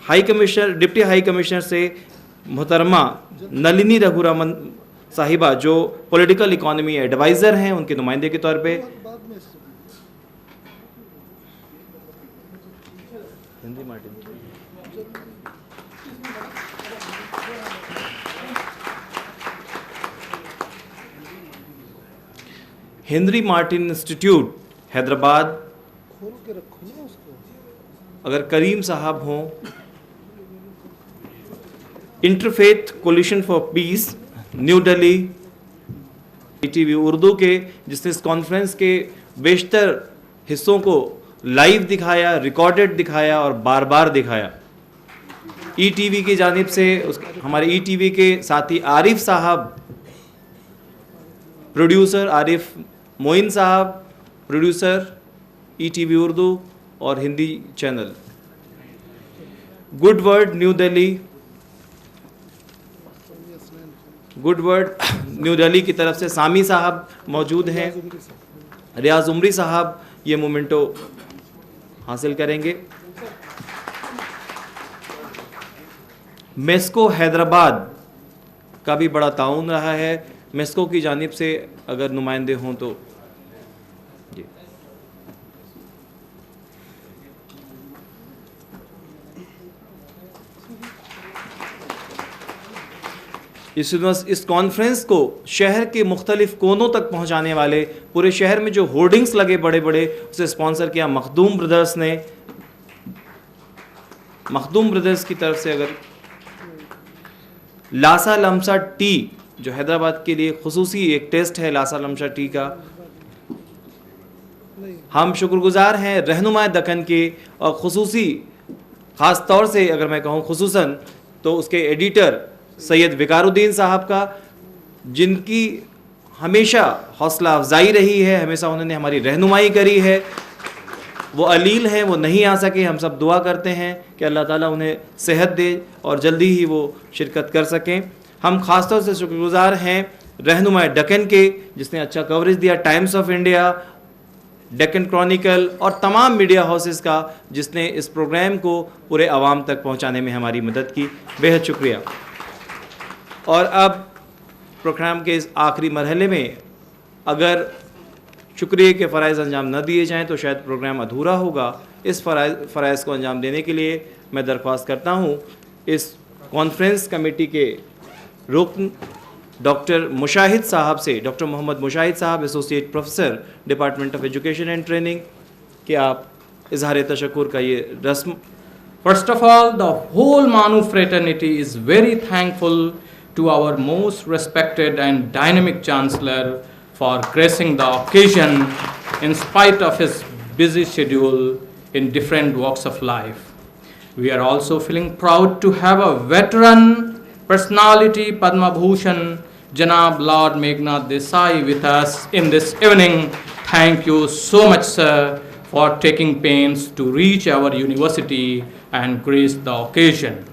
high commissioner, deputy high commissioner से मोहतरमा नलिनी रघुरामन साहिबा, जो पॉलिटिकल इकोनॉमी एडवाइज़र हैं, उनके नुमाइंदे के तौर पे हेनरी मार्टिन इंस्टीट्यूट हैदराबाद, अगर करीम साहब हों, interfaith coalition for peace New Delhi, ETV Urdu के, जिसने इस कॉन्फ्रेंस के बेशतर हिस्सों को लाइव दिखाया, रिकॉर्डेड दिखाया और बार बार दिखाया। ईटीवी की जानिब से हमारे ईटीवी के साथी आरिफ साहब, प्रोड्यूसर आरिफ मोइन साहब, प्रोड्यूसर ईटीवी उर्दू और Hindi channel. Good word new Delhi, good word new Delhi की तरफ से सामी साहब मौजूद हैं, रियाज उमरी साहब ये मोमेंटो हासिल करेंगे। मेस्को हैदराबाद का भी बड़ा ताउन रहा है। मेस्को की जानिब से अगर नुमाइंदे हों तो जी। इस कॉन्फ्रेंस को शहर के मुख्तलिफ कोनों तक पहुंचाने वाले, पूरे शहर में जो होर्डिंग्स लगे बड़े बड़े, उसे स्पॉन्सर किया मखदूम ब्रदर्स ने। मखदूम ब्रदर्स की तरफ से अगर लासा लमसा टी, जो हैदराबाद के लिए खुसूसी एक टेस्ट है लासा लमसा टी का, हम शुक्रगुजार हैं रहनुमा दक्कन के, और खुसूसी ख़ास तौर से अगर मैं कहूँ खुसूसन तो उसके एडिटर सैयद विकारुद्दीन साहब का, जिनकी हमेशा हौसला अफजाई रही है, हमेशा उन्होंने हमारी रहनुमाई करी है। वो अलील हैं, वो नहीं आ सके, हम सब दुआ करते हैं कि अल्लाह ताला उन्हें सेहत दे और जल्दी ही वो शिरकत कर सकें। हम ख़ास तौर से शुक्रगुजार हैं रहनुमा डेक्कन के, जिसने अच्छा कवरेज दिया, times of India, Deccan Chronicle और तमाम मीडिया हाउसेस का, जिसने इस प्रोग्राम को पूरे आवाम तक पहुंचाने में हमारी मदद की। बेहद शुक्रिया। और अब प्रोग्राम के इस आखिरी मरहले में अगर शुक्रिया के फ़राइज़ अंजाम न दिए जाएं तो शायद प्रोग्राम अधूरा होगा। इस फ़राइज़ को अंजाम देने के लिए मैं दरख्वास्त करता हूं इस कॉन्फ्रेंस कमेटी के रुकन डॉक्टर मुशाहिद साहब से, डॉक्टर मोहम्मद मुशाहिद साहब, associate professor department of education and training, कि आप इजहार तशक्कुर का ये रस्म। First of all, the whole Manu fraternity is very thankful to our most respected and dynamic Chancellor for gracing the occasion in spite of his busy schedule in different walks of life. We are also feeling proud to have a veteran personality, Padma Bhushan, Janab Lord Meghnad Desai, with us in this evening. Thank you so much, sir, for taking pains to reach our university and grace the occasion.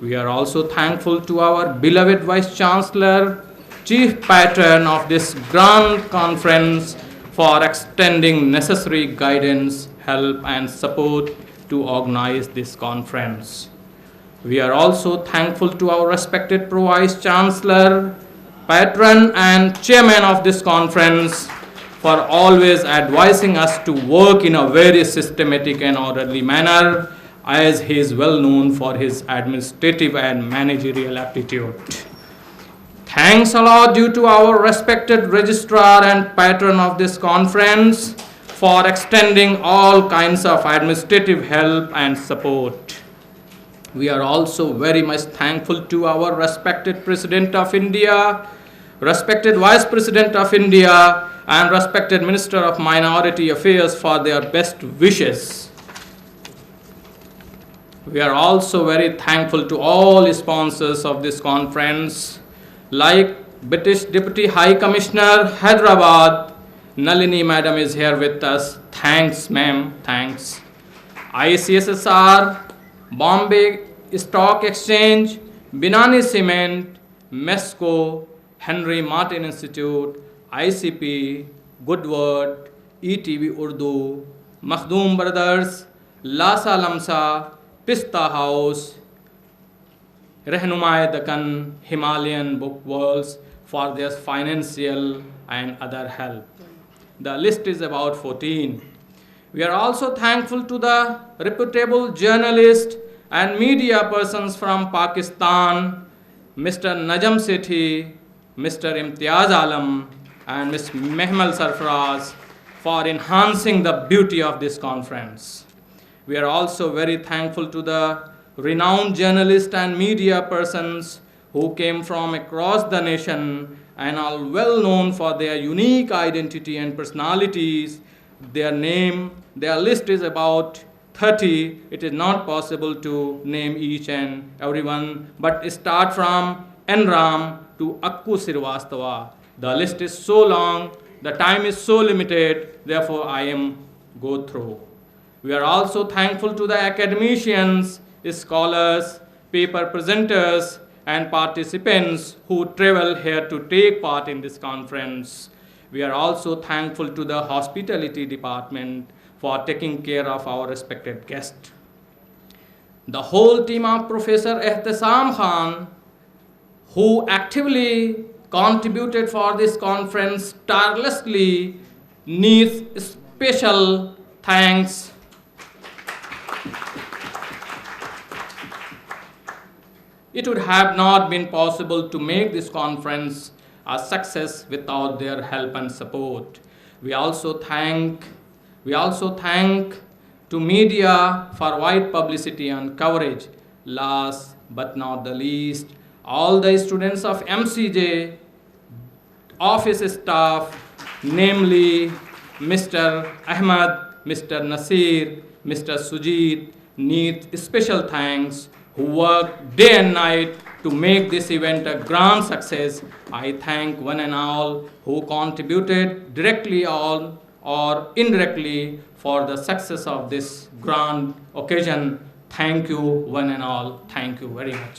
We are also thankful to our beloved Vice Chancellor, Chief Patron of this grand conference, for extending necessary guidance, help and support to organize this conference. We are also thankful to our respected Vice Chancellor, Patron and Chairman of this conference, for always advising us to work in a very systematic and orderly manner, as he is well known for his administrative and managerial aptitude. Thanks a lot due to our respected registrar and patron of this conference for extending all kinds of administrative help and support. We are also very much thankful to our respected President of India, respected Vice President of India, and respected Minister of Minority Affairs for their best wishes. We are also very thankful to all sponsors of this conference, like British Deputy High Commissioner, Hyderabad, Nalini Madam is here with us. Thanks, ma'am, thanks. ICSSR, Bombay Stock Exchange, Binani Cement, MESCO, Henry Martin Institute, ICP, Good Word, ETV Urdu, Makhdoom Brothers, Lasa Lamsa, Pista House, Rehnumai Dakkan, Himalayan Book Worlds for their financial and other help. The list is about 14. We are also thankful to the reputable journalists and media persons from Pakistan, Mr. Najam Sethi, Mr. Imtiaz Alam, and Ms. Mehmal Sarfraz for enhancing the beauty of this conference. We are also very thankful to the renowned journalists and media persons who came from across the nation and are well known for their unique identity and personalities. Their list is about 30. It is not possible to name each and everyone, but start from Enram to Akku Sirvastava. The list is so long, the time is so limited, therefore I am go through. We are also thankful to the academicians, scholars, paper presenters, and participants who travel here to take part in this conference. We are also thankful to the hospitality department for taking care of our respected guest. The whole team of Professor Ehtisam Khan, who actively contributed for this conference tirelessly, needs special thanks. It would have not been possible to make this conference a success without their help and support. We also thank to media for wide publicity and coverage. Last but not the least, all the students of MCJ, office staff, namely Mr. Ahmad, Mr. Nasir, Mr. Sujit, need special thanks, who worked day and night to make this event a grand success. I thank one and all who contributed directly or indirectly for the success of this grand occasion. Thank you one and all. Thank you very much.